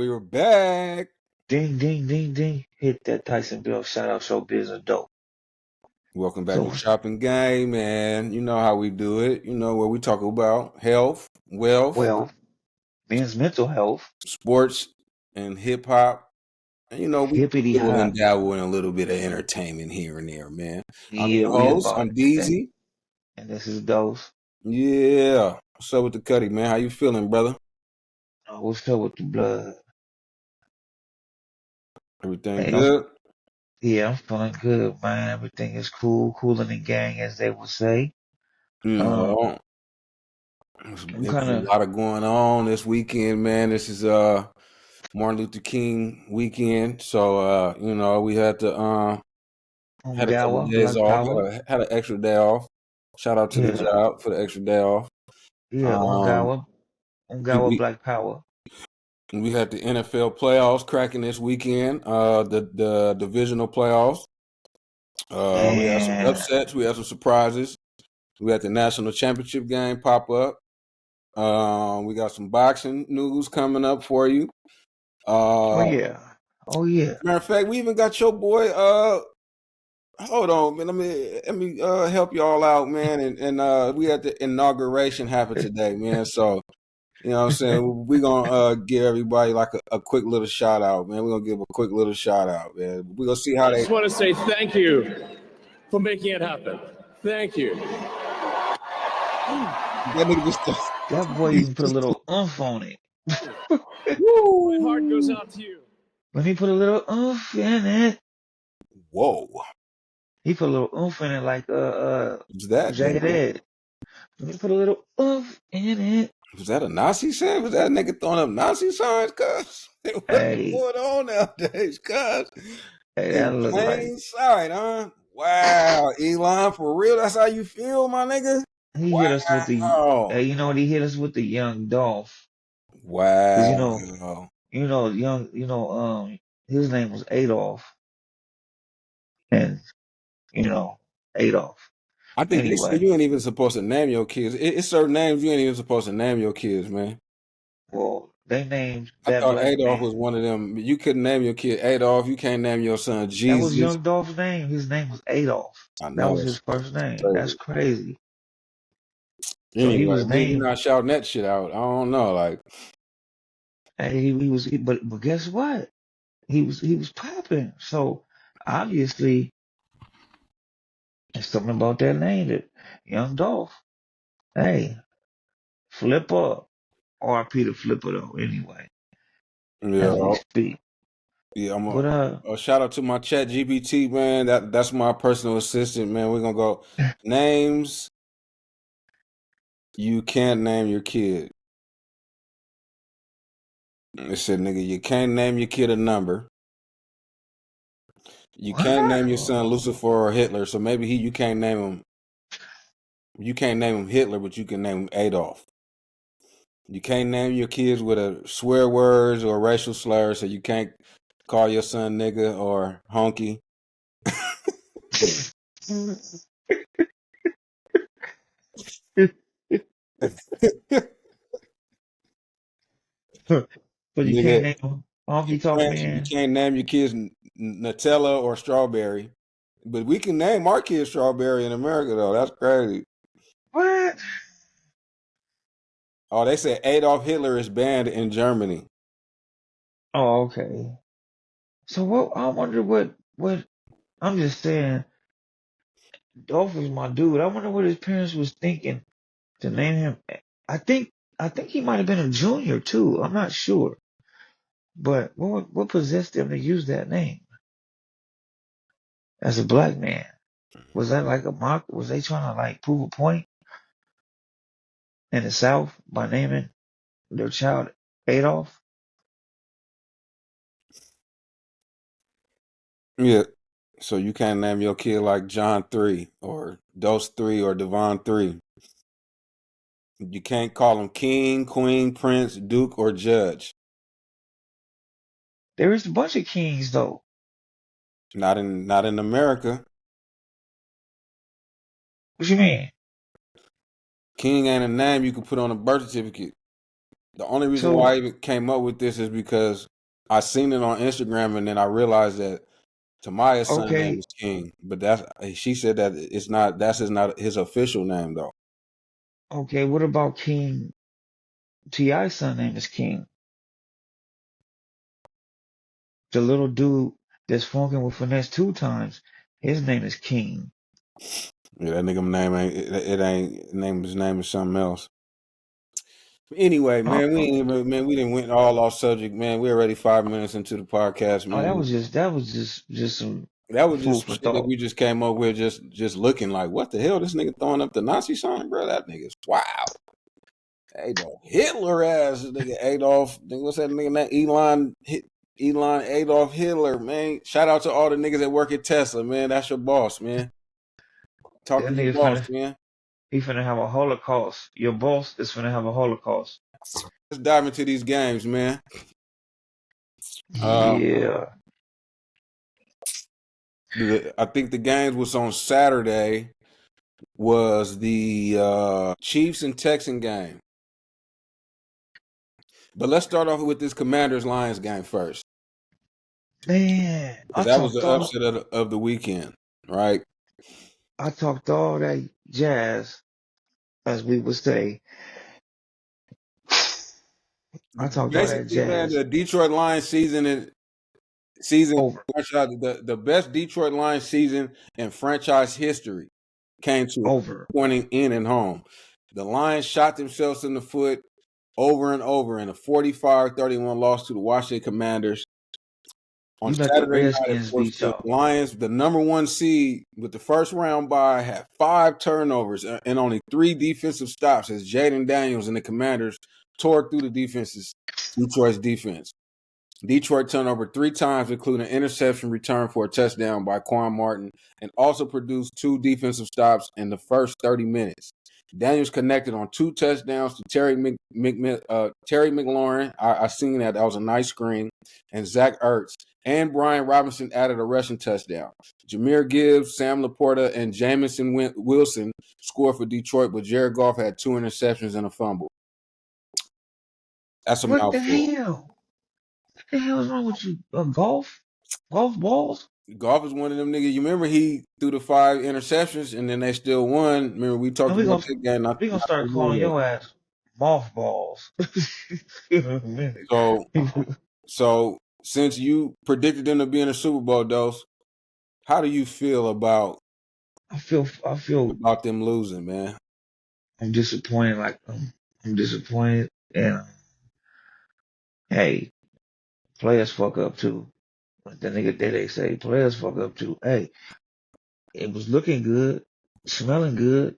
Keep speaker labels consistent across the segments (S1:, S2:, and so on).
S1: we were back.
S2: Ding, ding, ding, ding. Hit that Tyson Bill. Shout out Showbiz and Dope.
S1: Welcome back
S2: So,
S1: to Shopping Game, man. You know how we do it. You know where we talk about health, wealth,
S2: well, men's mental health,
S1: sports, and hip hop. And we
S2: hippity
S1: dabble
S2: hop.
S1: and dabble in a little bit of entertainment here and there, man. I'm
S2: Yeah,
S1: your
S2: we
S1: host.
S2: about
S1: I'm
S2: it today.
S1: DZ.
S2: And this is Dose.
S1: Yeah. What's up with the cutty, man? How you feeling, brother?
S2: What's up with the blood?
S1: Everything
S2: Hey,
S1: good?
S2: I'm feeling good, man. Everything is cool, cooling the gang, as they would say.
S1: You
S2: Um,
S1: know,
S2: I'm
S1: it was
S2: kind
S1: a
S2: of
S1: lot of going on this weekend, man. This is Martin Luther King weekend, so we had to had a couple of
S2: Ungawa,
S1: days
S2: Black
S1: off,
S2: Power.
S1: had an extra day off. Shout out to the
S2: Yeah,
S1: job for the extra day off.
S2: yeah,
S1: Um,
S2: Ungawa,
S1: we
S2: Black Power.
S1: we had the NFL playoffs cracking this weekend. The divisional playoffs. We had some
S2: And
S1: upsets. We had some surprises. We had the national championship game pop up. We got some boxing news coming up for you.
S2: oh
S1: Uh,
S2: yeah, oh yeah.
S1: Matter of fact, we even got your boy. Hold on, man. Let me help y'all out, man. And we had the inauguration happen today, man. So you know what I'm saying? We're gonna give everybody like a quick little shout out, man. We're gonna give a quick little shout out, man. We're gonna see how
S3: I just want to say thank you for making it happen. Thank you.
S1: that nigga just
S2: That boy even put a little oomph on it.
S3: My heart goes out to you.
S2: Let me put a little oomph in it.
S1: whoa.
S2: He put a little oomph in it like
S1: Was that
S2: Jagged
S1: nigga?
S2: Edge. Let me put a little oomph in it.
S1: Was that a Nazi sign? Was that a nigga throwing up Nazi signs, cuz? What's
S2: Hey,
S1: going on nowadays, cuz?
S2: that
S1: In
S2: look like
S1: plain sight, huh? Wow, Elon, for real? That's how you feel, my nigga?
S2: he hit us with the.
S1: Wow.
S2: You know what? He hit us with the young Dolph. Cause
S1: Wow.
S2: his name was Adolf, and you know, Adolf.
S1: I think they said
S2: Anyway,
S1: you ain't even supposed to name your kids. It's certain names you ain't even supposed to name your kids, man.
S2: well, they named
S1: I
S2: that
S1: thought
S2: black
S1: Adolf
S2: man.
S1: was one of them. You couldn't name your kid Adolf. You can't name your son
S2: That was
S1: Jesus.
S2: young Dolph's name. His name was Adolf.
S1: I
S2: That
S1: know
S2: was his
S1: it's
S2: first name. That's
S1: crazy.
S2: crazy. So he
S1: Anyway,
S2: was
S1: we
S2: named.
S1: not shouting that shit out. I don't know. Like,
S2: Hey, but guess what? He was popping. So obviously, there's something about that name that Young Dolph. Hey, Flipper, R.P. to Flipper though. Anyway, as we
S1: yeah,
S2: speak.
S1: yeah. I'm
S2: But
S1: a shout out to my Chat GPT, man. That's my personal assistant, man. We're gonna go names you can't name your kid. It said, nigga, you can't name your kid a number. You can't name your son
S2: wow,
S1: Lucifer or Hitler. So maybe you can't name him. You can't name him Hitler, but you can name him Adolf. You can't name your kids with a swear words or racial slurs, so you can't call your son nigga or honky.
S2: but you can't
S1: Nigga,
S2: name him Honky Tonk
S1: you
S2: Man.
S1: can't name your kids Nutella or Strawberry. But we can name our kids Strawberry in America, though. That's crazy.
S2: What?
S1: Oh, they said Adolf Hitler is banned in Germany.
S2: Oh, okay. So what? I wonder what. I'm just saying, Dolph was my dude. I wonder what his parents was thinking to name him. I think I think he might have been a junior too. I'm not sure. But what possessed them to use that name as a black man? Was that like a mock? Was they trying to like prove a point in the South by naming their child Adolf?
S1: Yeah. So you can't name your kid like John 3 or Dose 3 or Devon 3. You can't call him king, queen, prince, duke, or judge.
S2: There is a bunch of kings though.
S1: Not in America.
S2: What you mean?
S1: King ain't a name you can put on a birth certificate. The only reason why
S2: So
S1: I even came up with this is because I seen it on Instagram, and then I realized that Tamaya's son name
S2: Okay,
S1: is King, but she said that it's not. Not his official name though.
S2: okay. What about King? T.I.'s son name is King. The little dude that's funking with Finesse 2 times, his name is King.
S1: Yeah, that nigga name ain't it ain't name. His name is something else. Anyway, man,
S2: Uh,
S1: we didn't went all off subject, man. We're already 5 minutes into the podcast,
S2: oh,
S1: man.
S2: that was just some
S1: That was
S2: food
S1: just
S2: for
S1: shit that
S2: thought.
S1: we just came up with, just looking like, what the hell? This nigga throwing up the Nazi sign, bro. That nigga's wow. Adolf Hitler ass nigga Adolf. What's that nigga name? Elon Adolf Hitler, man. Shout out to all the niggas that work at Tesla, man. That's your boss, man. Talk
S2: That
S1: to your
S2: nigga
S1: boss, man.
S2: he finna have a Holocaust. Your boss is finna have a Holocaust.
S1: Let's dive into these games, man. Uh,
S2: Yeah.
S1: I think the games was on Saturday. Was the Chiefs and Texan game. But let's start off with this Commanders Lions game first,
S2: Man,
S1: because that was the upset of the weekend, right?
S2: I talked all that jazz, as we would say. I talked all that
S1: Basically, man,
S2: jazz
S1: the Detroit Lions season
S2: over,
S1: franchise, the best Detroit Lions season in franchise history came to
S2: over.
S1: a point in and home. The Lions shot themselves in the foot over and over in a 45-31 loss to the Washington Commanders. On
S2: You let the
S1: Saturday night, of
S2: Redskins
S1: course,
S2: beat
S1: the
S2: y'all.
S1: Lions, the number one seed with the first round bye, had 5 turnovers and only 3 defensive stops as Jaden Daniels and the Commanders tore through the Detroit's defense. Detroit turned over 3 times, including an interception return for a touchdown by Quan Martin, and also produced 2 defensive stops in the first 30 minutes. Daniels connected on 2 touchdowns to Terry McLaurin. I seen that. That was a nice screen. And Zach Ertz. And Brian Robinson added a rushing touchdown. Jahmyr Gibbs, Sam Laporta, and Jamison Wilson scored for Detroit, but Jared Goff had 2 interceptions and a fumble. That's a
S2: What the
S1: mouthful.
S2: hell? What the hell is wrong with you? Golf? Golf balls?
S1: Goff is one of them niggas. You remember he threw the 5 interceptions and then they still won. Remember we
S2: And
S1: talked about that game
S2: we gonna
S1: not
S2: start
S1: too long
S2: calling
S1: ago.
S2: your ass mothballs. In a minute.
S1: So since you predicted them to be in the Super Bowl, Dose, how do you feel about
S2: I feel
S1: them losing, man?
S2: I'm disappointed. Like I'm disappointed, and hey, players fuck up too. Like the nigga Dede say, players fuck up too. Hey, it was looking good, smelling good,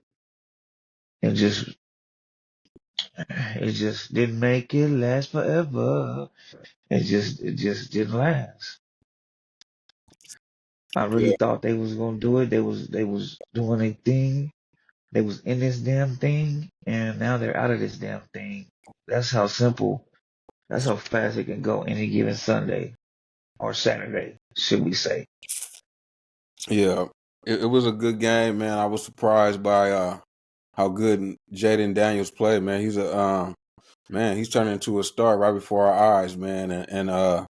S2: and it just didn't make it last forever. It just didn't last. I really
S1: Yeah,
S2: thought they was gonna do it. They was doing a thing. They was in this damn thing, and now they're out of this damn thing. That's how simple. That's how fast it can go any given Sunday or Saturday, should we say?
S1: yeah. It was a good game, man. I was surprised by how good Jaden Daniels played, man. He's a man. He's turning into a star right before our eyes, man. And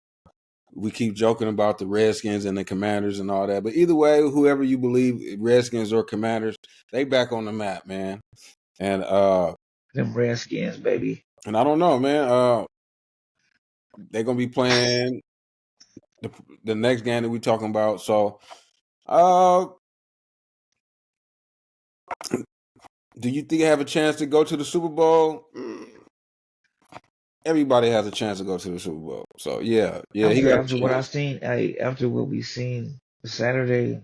S1: we keep joking about the Redskins and the Commanders and all that, but either way, whoever you believe, Redskins or Commanders, they back on the map, man. And
S2: Them Redskins, baby.
S1: I don't know, man. They're gonna be playing the next game that we talking about. So, uh, do you think you have a chance to go to the Super Bowl? Everybody has a chance to go to the Super Bowl. So yeah, he got a
S2: After what I
S1: chance.
S2: seen, hey, after what we seen Saturday,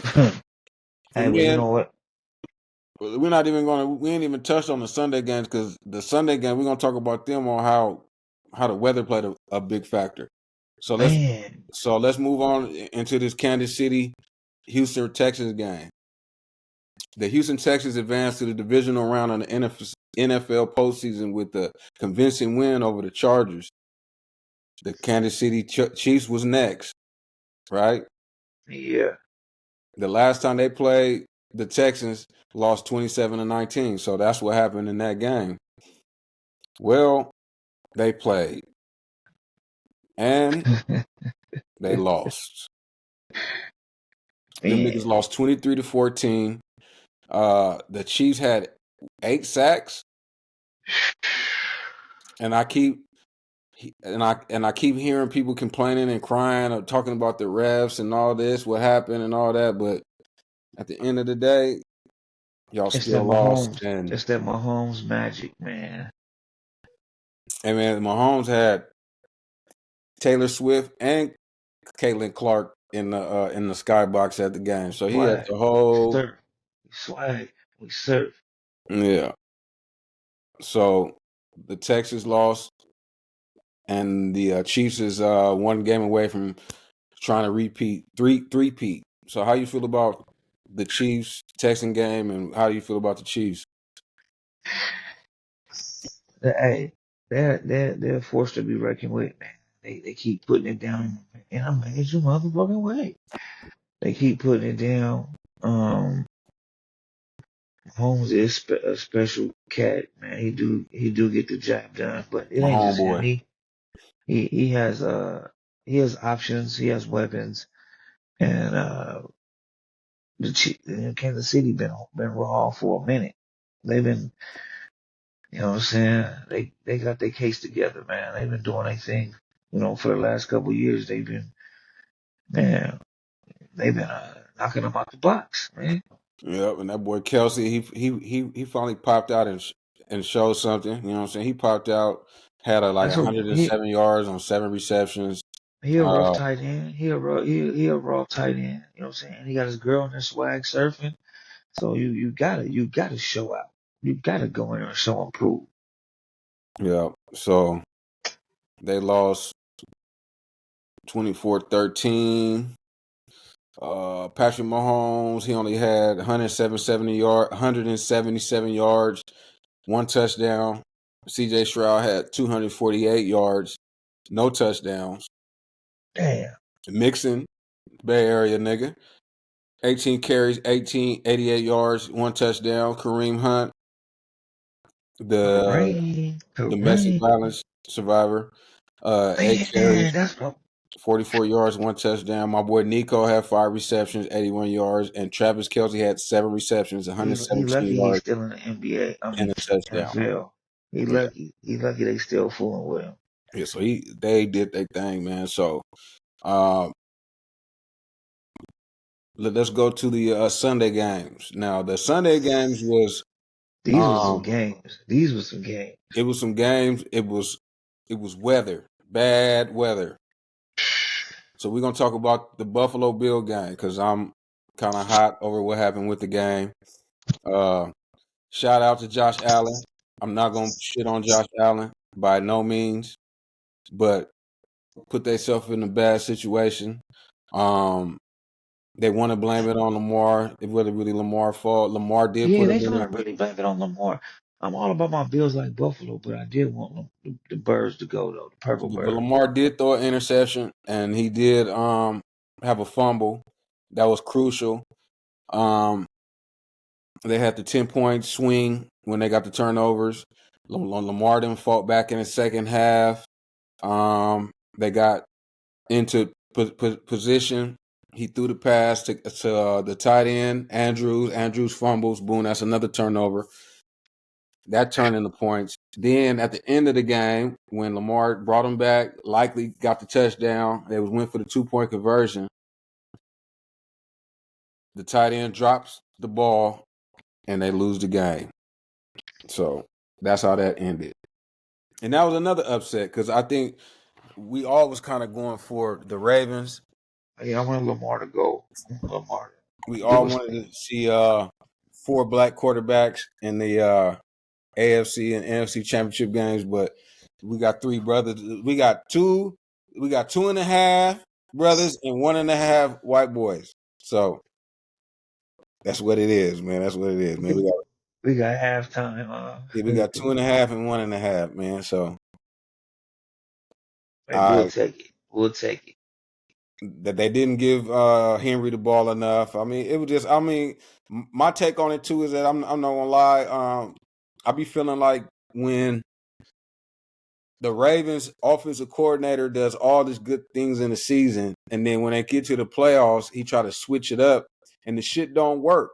S2: hey,
S1: And
S2: well, you
S1: then
S2: know what?
S1: we ain't even touched on the Sunday games, because the Sunday game we're gonna talk about them on how the weather played a big factor. So
S2: Man,
S1: let's move on into this Kansas City Houston Texans game. The Houston Texans advanced to the divisional round of the NFL postseason with a convincing win over the Chargers. The Kansas City Chiefs was next, right?
S2: yeah.
S1: The last time they played, the Texans lost 27-19. So that's what happened in that game. Well, they played and they lost. Them niggas
S2: Man,
S1: lost 23-14. The Chiefs had 8 sacks, and I keep hearing people complaining and crying or talking about the refs and all this, what happened and all that. But at the end of the day, y'all
S2: it's that
S1: still lost.
S2: Mahomes.
S1: And
S2: It's that Mahomes magic, man.
S1: man, Mahomes had Taylor Swift and Caitlin Clark in the skybox at the game, so he had
S2: Swag.
S1: the
S2: We
S1: whole
S2: surf. We swag. We surf.
S1: yeah. So the Texans lost, and the Chiefs is one game away from trying to repeat three-peat. So how you feel about the Chiefs Texan game, and how do you feel about the Chiefs?
S2: Hey, they're forced to be reckoned with, man. They keep putting it down in a major motherfucking way. They keep putting it down. Holmes is a special cat, man. He do get the job done, but it
S1: My
S2: ain't just him.
S1: homeboy.
S2: He has options. He has weapons, and Kansas City been raw for a minute. They've been, you know what I'm saying? They got their case together, man. They've been doing their thing, for the last couple of years. Man, they've been knocking them out the box, man.
S1: Yep, and that boy Kelsey, he finally popped out and showed something. You know what I'm saying? He popped out, had like
S2: That's a
S1: 107 yards on 7 receptions.
S2: he a rough
S1: Uh,
S2: tight end. He a raw tight end. You know what I'm saying? He got his girl in there swag surfing. So you gotta show out. You gotta go in there and show and prove.
S1: yeah. So they lost 24-13. Patrick Mahomes, he only had 177 yards, 1 touchdown. CJ Stroud had 248 yards, no touchdowns.
S2: Damn.
S1: Mixon, Bay Area nigga, 18 carries, 88 yards, 1 touchdown. Kareem Hunt, the domestic
S2: Kareem.
S1: violence survivor, 8 carries,
S2: Man, that's what
S1: 44 yards, 1 touchdown. My boy Nico had 5 receptions, 81 yards, and Travis Kelce had 7 receptions,
S2: he
S1: 117
S2: lucky he's
S1: yards,
S2: still in the NBA. I
S1: and
S2: mean
S1: a touchdown.
S2: NFL. He
S1: Yeah,
S2: lucky. He lucky they still fooling with him.
S1: yeah. So they did their thing, man. So um, let's go to the Sunday games. Now the Sunday games was
S2: These were some
S1: um,
S2: games. These were some games.
S1: it was some games. It was weather, bad weather. So we're gonna talk about the Buffalo Bill game because I'm kind of hot over what happened with the game. Uh, Shout out to Josh Allen. I'm not gonna shit on Josh Allen by no means, but put themselves in a bad situation. Um, they want to blame it on Lamar. It wasn't really Lamar's fault. Lamar did
S2: Yeah,
S1: put
S2: they
S1: him in
S2: trying
S1: it,
S2: to really blame it on Lamar. I'm all about my Bills like Buffalo, but I did want them, the birds to go though, the purple
S1: but
S2: birds.
S1: Lamar did throw an interception, and he did have a fumble that was crucial. Um, they had the 10-point swing when they got the turnovers. Lamar then fought back in the second half. They got into position. He threw the pass to the tight end, Andrews. Andrews fumbles. Boom, that's another turnover. That turned into points. Then at the end of the game, when Lamar brought him back, likely got the touchdown. They went for the 2-point conversion. The tight end drops the ball, and they lose the game. So that's how that ended. And that was another upset because I think we all was kind of going for the Ravens.
S2: Yeah, I want Lamar to go. I want Lamar
S1: We
S2: to give
S1: all
S2: us
S1: wanted to see 4 black quarterbacks in the AFC and NFC championship games, but we got 3 brothers. We got two. We got 2.5 brothers and 1.5 white boys. So that's what it is, man. That's what it is, man.
S2: we got halftime.
S1: We got 2.5 and 1.5, man. So
S2: Hey, we'll
S1: I
S2: take it. We'll take it.
S1: that they didn't give Henry the ball enough. I mean, it was just. I mean, my take on it too is that I'm not gonna lie. I be feeling like when the Ravens offensive coordinator does all these good things in the season, and then when they get to the playoffs, he try to switch it up, and the shit don't work.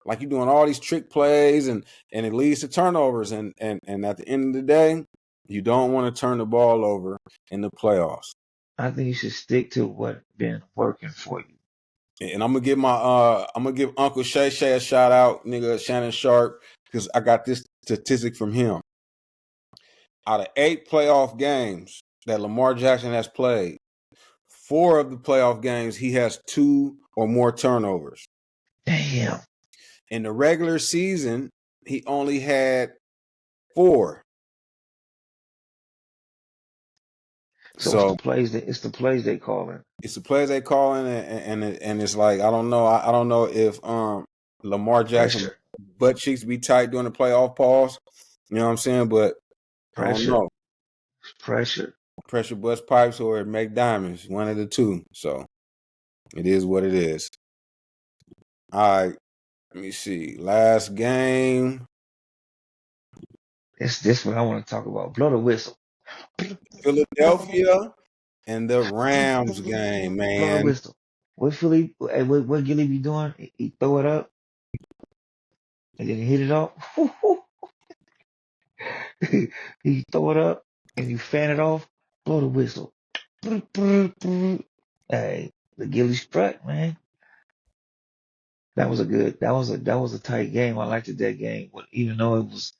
S1: Like you're doing all these trick plays, and it leads to turnovers, and at the end of the day, you don't want to turn the ball over in the playoffs.
S2: I think you should stick to what been working for you.
S1: And I'm gonna give Uncle Shay a shout out, nigga, Shannon Sharp, because I got this statistic from him. Out of 8 playoff games that Lamar Jackson has played, 4 of the playoff games he has 2 or more turnovers.
S2: Damn.
S1: In the regular season, he only had 4.
S2: So it's the plays they calling.
S1: It's the plays they calling, and it's like I don't know if Lamar Jackson butt cheeks be tight during the playoff pause. You know what I'm saying? But I don't know.
S2: Pressure
S1: Bust pipes or make diamonds, one of the two. So it is what it is. All right, let me see. Last game.
S2: It's this what I want to talk about. Blow the whistle.
S1: Philadelphia and the Rams game, man.
S2: Blow the whistle. What Philly? What Gilly be doing? He throw it up and then he hit it off. He throw it up and you fan it off. Blow the whistle. Hey, the Gilly strut, man. That was a tight game. I liked that game, even though it was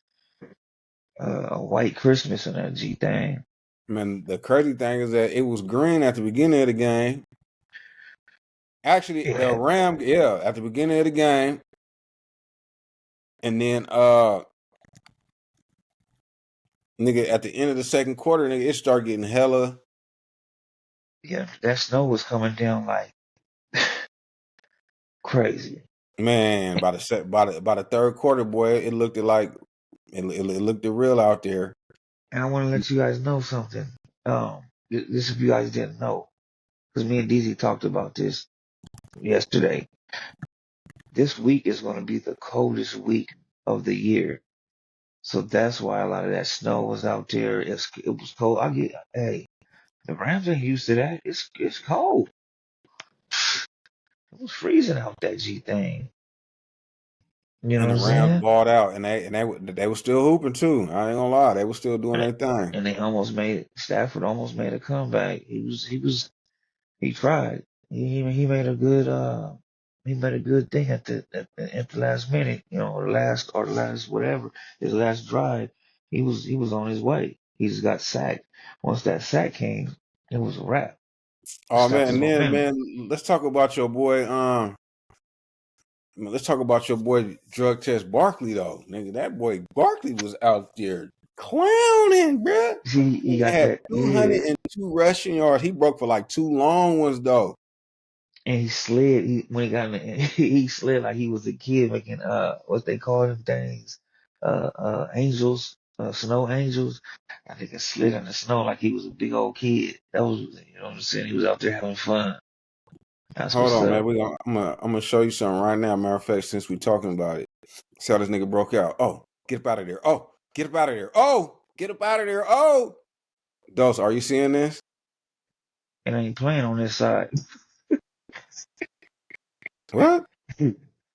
S2: a white Christmas and that G thing.
S1: Man, the crazy thing is that it was green at the beginning of the game. Actually, at the beginning of the game. And then nigga, at the end of the second quarter, nigga, it started getting hella.
S2: Yeah, that snow was coming down like crazy.
S1: Man, by the third quarter, boy, it looked like it looked real out there.
S2: And I want to let you guys know something. This if you guys didn't know, because me and DZ talked about this yesterday. This week is going to be the coldest week of the year, so that's why a lot of that snow was out there. It was cold. Hey, the Rams ain't used to that. It's cold. It was freezing out that G thing. You know
S1: And
S2: what
S1: the
S2: I'm
S1: Rams
S2: saying?
S1: balled out, and they were still hooping too. I ain't gonna lie, they were still doing their thing.
S2: And Stafford almost made a comeback. He tried. He made a good thing at the last minute, or the last whatever, his last drive. He was on his way. He just got sacked. Once that sack came, it was a wrap.
S1: Oh man, and then man, let's talk about your boy. Let's talk about your boy Drug Test Barkley though, nigga. That boy Barkley was out there clowning, bruh.
S2: He got
S1: had
S2: that
S1: 202 rushing yards. He broke for like 2 long ones though.
S2: And he slid. When he got in he slid like he was a kid making what they call them things, angels, snow angels. I think he slid in the snow like he was a big old kid. That was, what I'm saying. He was out there having fun. That's
S1: Hold
S2: what's
S1: on,
S2: up.
S1: man. I'm gonna show you something right now. Matter of fact, since we talking about it, see how this nigga broke out. Oh, get up out of there. Oh, get up out of there. Oh, get up out of there. Oh, Dose, are you seeing this?
S2: And I ain't playing on this side.
S1: What?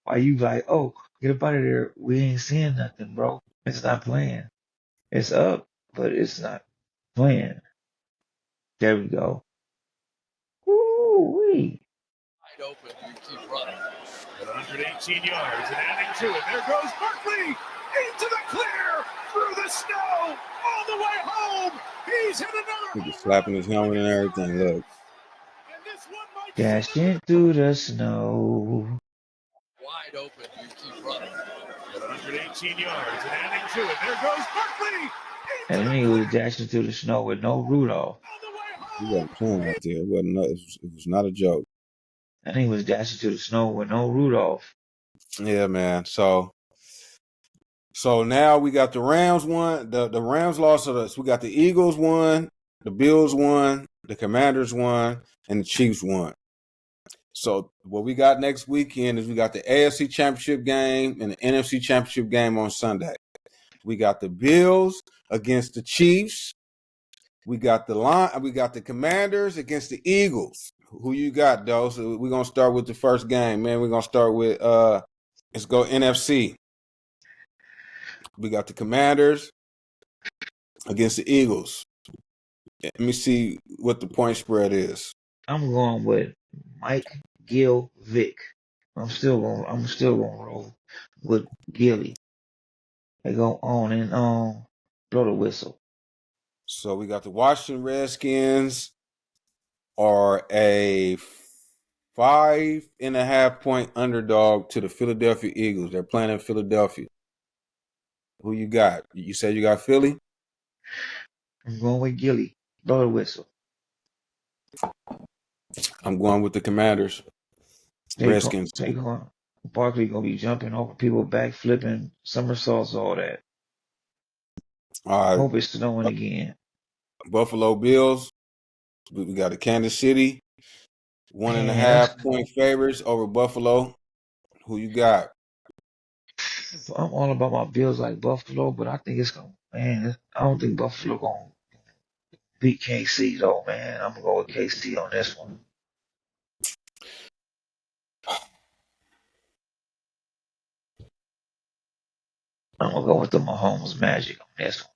S2: Why you like, oh, get up out of there? We ain't seeing nothing, bro. It's not playing. It's up, but it's not playing. There we go. Woo-wee.
S3: Wide open, you keep running. At 118 yards and adding to it. There goes Barkley into the clear, through the snow, all the way home. He's hit another.
S1: He's slapping his helmet and everything. Look.
S3: And this one might
S2: Dashing through the snow.
S3: wide open, you keep running. At 118 yards and adding to it. There goes Barkley.
S2: And then he was dashing through the snow with no Rudolph.
S1: He wasn't playing out there. It was not a joke.
S2: And he was dashing through the snow with no Rudolph.
S1: Yeah, man. So now we got the Rams won. The Rams lost to us. We got the Eagles won, the Bills won, the Commanders won, and the Chiefs won. So what we got next weekend is we got the AFC Championship game and the NFC Championship game on Sunday. We got the Bills against the Chiefs, We got the Commanders against the Eagles. Who you got, though? So we're gonna start with the first game, man. We're gonna start with let's go NFC. We got the Commanders against the Eagles. Let me see what the point spread is.
S2: I'm going with Mike Gill Vick. I'm still gonna roll with Gilly. They go on and blow the whistle.
S1: So we got the Washington Redskins are a 5.5-point underdog to the Philadelphia Eagles. They're playing in Philadelphia. Who you got? You said you got Philly?
S2: I'm going with Gilly. Blow the whistle.
S1: I'm going with the Commanders. Redskins.
S2: They going. Barkley gonna be jumping over people, back flipping, somersaults, all that.
S1: All right.
S2: Hope it's snowing again.
S1: Buffalo Bills. We got the Kansas City. 1.5-point favorites over Buffalo. Who you got?
S2: I'm all about my Bills like Buffalo, but I think it's gonna. Man, I don't think Buffalo gonna beat KC though, man. I'm gonna go with KC on this one. I'm gonna go with the Mahomes magic on this one.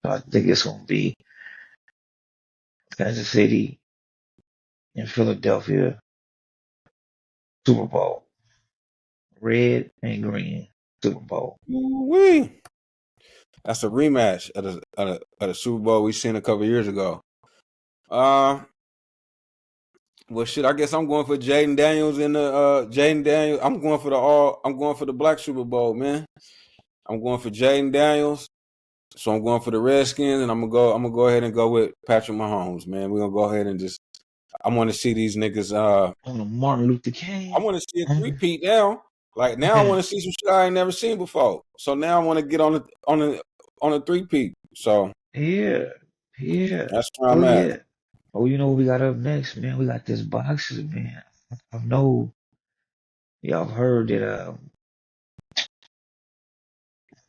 S2: I think it's gonna be Kansas City and Philadelphia Super Bowl. Red and green Super Bowl.
S1: Woo-wee. That's a rematch at a Super Bowl we seen a couple years ago. Well, shit. I guess I'm going for Jaden Daniels in the Jaden Daniels. I'm going for the Black Super Bowl, man. I'm going for Jaden Daniels. So I'm going for the Redskins, and I'm gonna go ahead and go with Patrick Mahomes, man. We're gonna go ahead and just. I want to see these niggas.
S2: On the Martin Luther King.
S1: I want to see a three-peat now. Like now, I want to see some shit I ain't never seen before. So now I want to get on a three-peat. So
S2: Yeah.
S1: that's where I'm at.
S2: Yeah. Oh, you know what we got up next, man? We got this boxer, man. I know y'all have heard that.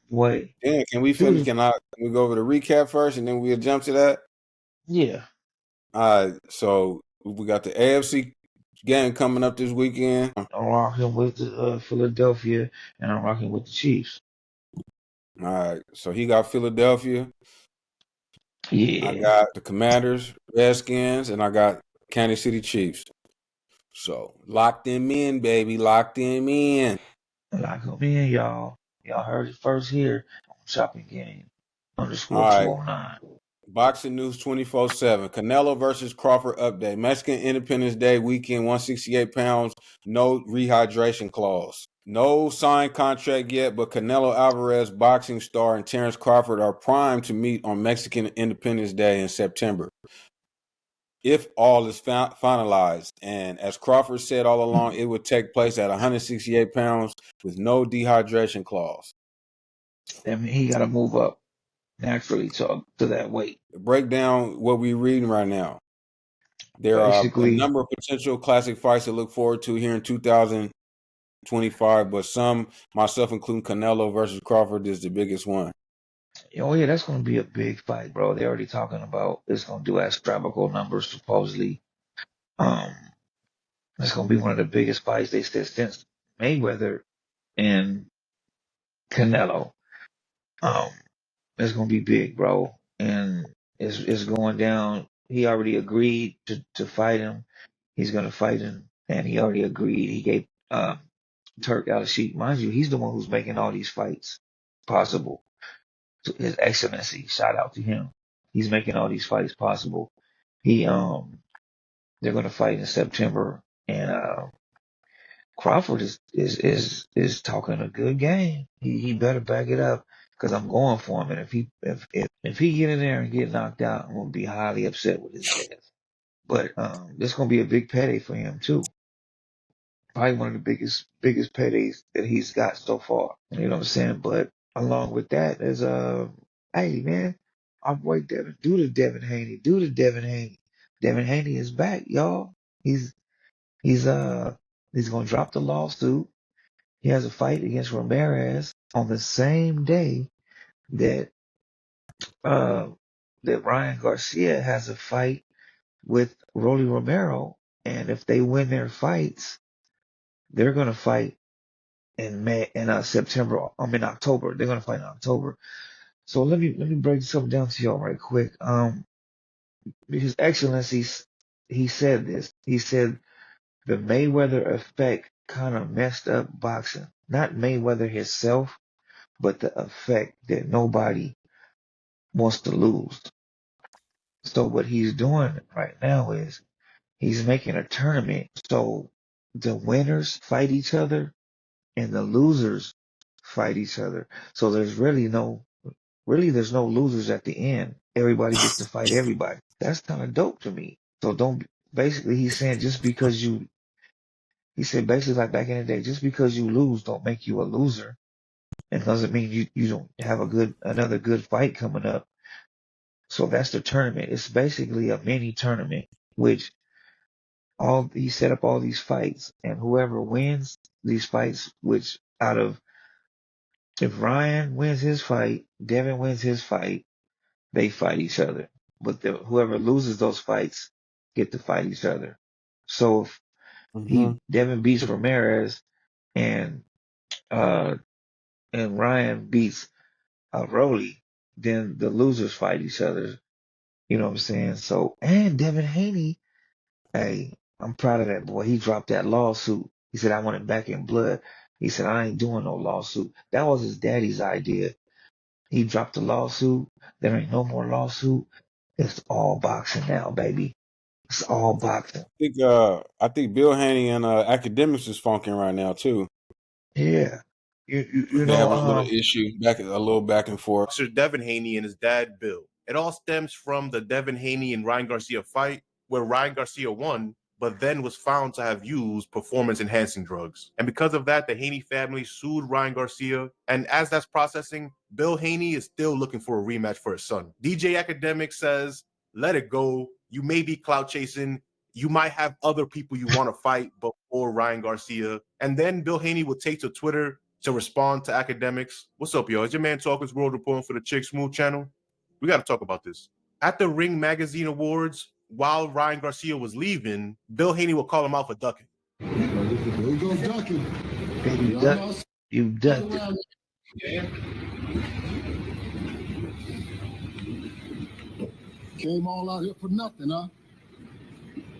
S2: Wait.
S1: Damn, can we go over the recap first, and then we'll jump to that?
S2: Yeah.
S1: All right. So we got the AFC game coming up this weekend.
S2: I'm rocking with the Philadelphia, and I'm rocking with the Chiefs.
S1: All right. So he got Philadelphia.
S2: Yeah.
S1: I got the Commanders, Redskins, and I got Kansas City Chiefs. So lock them in, baby. Lock them in.
S2: Lock them in, y'all. Y'all heard it first here on Shopping Game _
S1: All right.
S2: 209.
S1: Boxing News 24/7. Canelo versus Crawford update. Mexican Independence Day weekend, 168 pounds, no rehydration clause. No signed contract yet, but Canelo Alvarez, boxing star, and Terrence Crawford are primed to meet on Mexican Independence Day in September, if all is finalized. And as Crawford said all along, it would take place at 168 pounds with no dehydration clause.
S2: That means he got to move up naturally to that weight.
S1: Break down what we're reading right now. There are a number of potential classic fights to look forward to here in 2025, but some, myself including Canelo versus Crawford, is the biggest one.
S2: Oh yeah, that's going to be a big fight, bro. They're already talking about it's going to do astronomical numbers supposedly. It's going to be one of the biggest fights they said since Mayweather and Canelo. It's going to be big, bro, and it's going down. He already agreed to fight him. He's going to fight him, and he already agreed. He gave Turk out a sheet, mind you. He's the one who's making all these fights possible. His Excellency, shout out to him. He's making all these fights possible. They're going to fight in September, and Crawford is talking a good game. He better back it up because I'm going for him. And if he get in there and get knocked out, I'm gonna be highly upset with his ass. But this gonna be a big payday for him too. Probably one of the biggest paydays that he's got so far. You know what I'm saying? But along with that, there's hey man, our boy Devin, Devin Haney. Devin Haney is back, y'all. He's gonna drop the lawsuit. He has a fight against Ramirez on the same day that that Ryan Garcia has a fight with Rolly Romero, and if they win their fights, they're gonna fight in September. October. They're gonna fight in October. So let me break something down to y'all right quick. His Excellency, he said this. He said the Mayweather effect kind of messed up boxing. Not Mayweather himself, but the effect that nobody wants to lose. So what he's doing right now is he's making a tournament. So the winners fight each other and the losers fight each other. So there's no losers at the end. Everybody gets to fight everybody. That's kind of dope to me. So basically he's saying he said basically like back in the day, just because you lose don't make you a loser. And doesn't mean you don't have another good fight coming up. So that's the tournament. It's basically a mini tournament, which he set up all these fights, and whoever wins these fights, if Ryan wins his fight, Devin wins his fight, they fight each other. But whoever loses those fights get to fight each other. So if Devin beats Ramirez and uh and Ryan beats Rolly, then the losers fight each other. You know what I'm saying? So and Devin Haney, hey, I'm proud of that boy. He dropped that lawsuit. He said I want it back in blood. He said I ain't doing no lawsuit. That was his daddy's idea. He dropped the lawsuit. There ain't no more lawsuit. It's all boxing now, baby. It's all boxing.
S1: I think Bill Haney and academics is funking right now too.
S2: Yeah. You
S1: They have a
S2: know,
S1: little issue, a little back and forth.
S4: Boxer Devin Haney and his dad Bill. It all stems from the Devin Haney and Ryan Garcia fight, where Ryan Garcia won, but then was found to have used performance-enhancing drugs. And because of that, the Haney family sued Ryan Garcia. And as that's processing, Bill Haney is still looking for a rematch for his son. DJ Academic says, let it go. You may be clout chasing. You might have other people you want to fight before Ryan Garcia. And then Bill Haney will take to Twitter to respond to academics. What's up, y'all? It's your man Talkers World reporting for the Chick Smooth channel. We got to talk about this. At the Ring Magazine Awards, while Ryan Garcia was leaving, Bill Haney will call him out for ducking.
S5: There you go, ducking.
S2: You ducked it.
S5: Yeah. Came all out here for nothing, huh?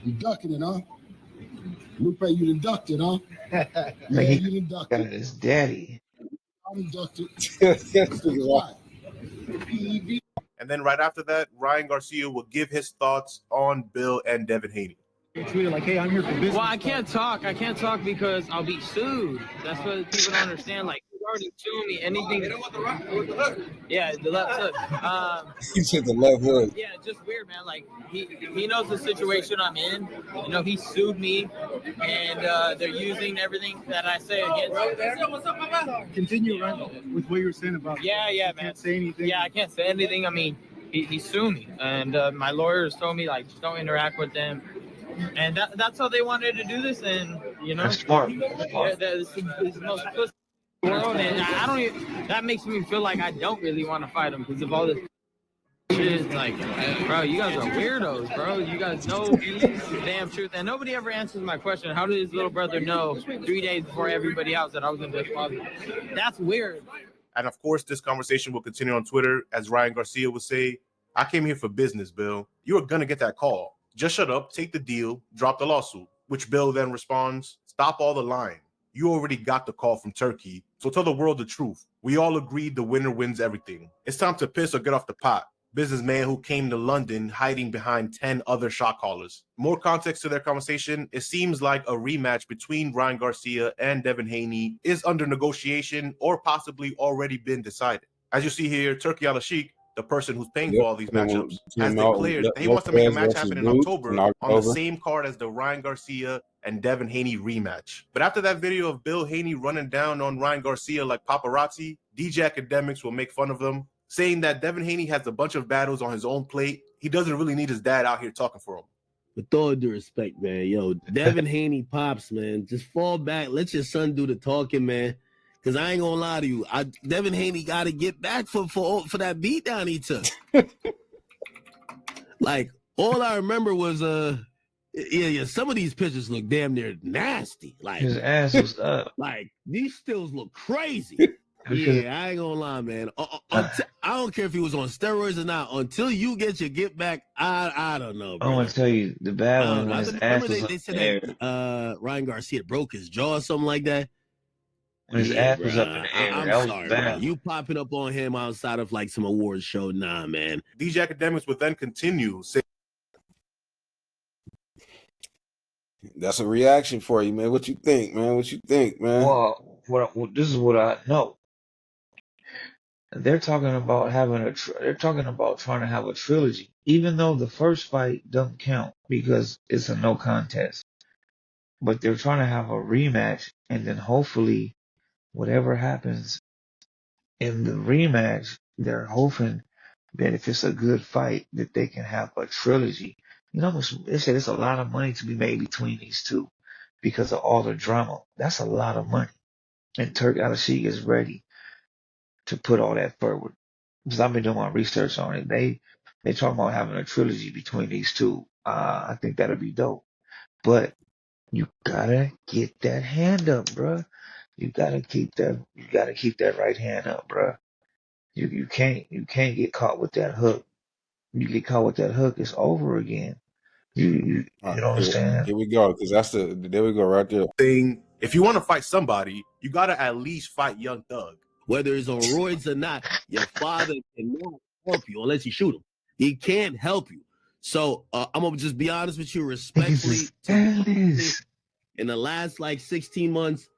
S5: You ducking it, huh? Lupe, you done ducked it, huh?
S2: Yeah, you done ducked it. His daddy.
S5: I done ducked it.
S4: And then right after that, Ryan Garcia will give his thoughts on Bill and Devin Haney.
S6: Tweeted like, hey, I'm here for business. Well, I can't talk because I'll be sued. That's what people don't understand. Like, he's already suing me. Anything. Yeah, the left hook.
S1: He said the left hook.
S6: Yeah, just weird, man. Like, he knows the situation I'm in. You know, he sued me, and they're using everything that I say against him.
S7: Continue, right, with what you were saying about.
S6: Yeah, man.
S7: Can't say anything.
S6: Yeah, I can't say anything. I mean, he sued me, and my lawyers told me like, just don't interact with them. And that's how they wanted to do this, and you know,
S2: that's smart.
S6: Yeah, this is the most pussy in the world, and I don't even. That makes me feel like I don't really want to fight them because of all this shit. Like, bro, you guys are weirdos, bro. You guys know the damn truth, and nobody ever answers my question. How did his little brother know 3 days before everybody else that I was gonna test positive? That's weird.
S4: And of course, this conversation will continue on Twitter, as Ryan Garcia would say, "I came here for business, Bill. You are gonna get that call. Just shut up, take the deal, drop the lawsuit," which Bill then responds, "Stop all the lying. You already got the call from Turkey, so tell the world the truth. We all agreed the winner wins everything. It's time to piss or get off the pot." Businessman who came to London hiding behind 10 other shot callers. More context to their conversation, it seems like a rematch between Ryan Garcia and Devin Haney is under negotiation or possibly already been decided. As you see here, Turkey Al-Sheikh, the person who's paying for all these matchups, has declared that he wants to make a match happen in October on the same card as the Ryan Garcia and Devin Haney rematch. But after that video of Bill Haney running down on Ryan Garcia like paparazzi, DJ Academics will make fun of them, saying that Devin Haney has a bunch of battles on his own plate. He doesn't really need his dad out here talking for him.
S8: With all due respect, man, yo, Devin Haney pops, man, just fall back. Let your son do the talking, man. Because I ain't gonna lie to you, Devin Haney got to get back for that beatdown he took. Like, all I remember was yeah, some of these pictures look damn near nasty. Like,
S2: his ass was up.
S8: Like, these stills look crazy.
S2: Because
S8: Yeah, I ain't gonna lie, man. I don't care if he was on steroids or not. Until you get your get back, I don't know, bro.
S2: I'm gonna tell you the bad one when his ass was up
S8: they
S2: in
S8: said
S2: the air.
S8: that Ryan Garcia broke his jaw or something like that.
S2: When his ass was up in the air,
S8: I'm
S2: that
S8: sorry,
S2: was bad.
S8: bro. You popping up on him outside of like some awards show, nah, man.
S4: DJ Academics would then continue saying,
S1: That's a reaction for you, man. What you think, man? What you think, man?
S2: Well, this is what I know. They're talking about they're talking about trying to have a trilogy, even though the first fight doesn't count because it's a no contest. But they're trying to have a rematch, and then hopefully, whatever happens in the rematch, they're hoping that if it's a good fight, that they can have a trilogy. You know, they say there's a lot of money to be made between these two because of all the drama. That's a lot of money, and Turk Al-Sheikh is ready to put all that forward. Because I've been doing my research on it. They talking about having a trilogy between these two. I think that'll be dope. But you gotta get that hand up, bruh. You gotta keep that right hand up, bruh. You can't get caught with that hook. You get caught with that hook, it's over again. You
S1: All right,
S2: know what I'm saying?
S1: here we go, because there we go right there.
S4: saying, if you want to fight somebody, you got to at least fight Young Thug.
S8: Whether it's on roids or not, your father cannot help you unless you shoot him. He can't help you. So I'm gonna just be honest with you, respectfully. In the last like 16 months,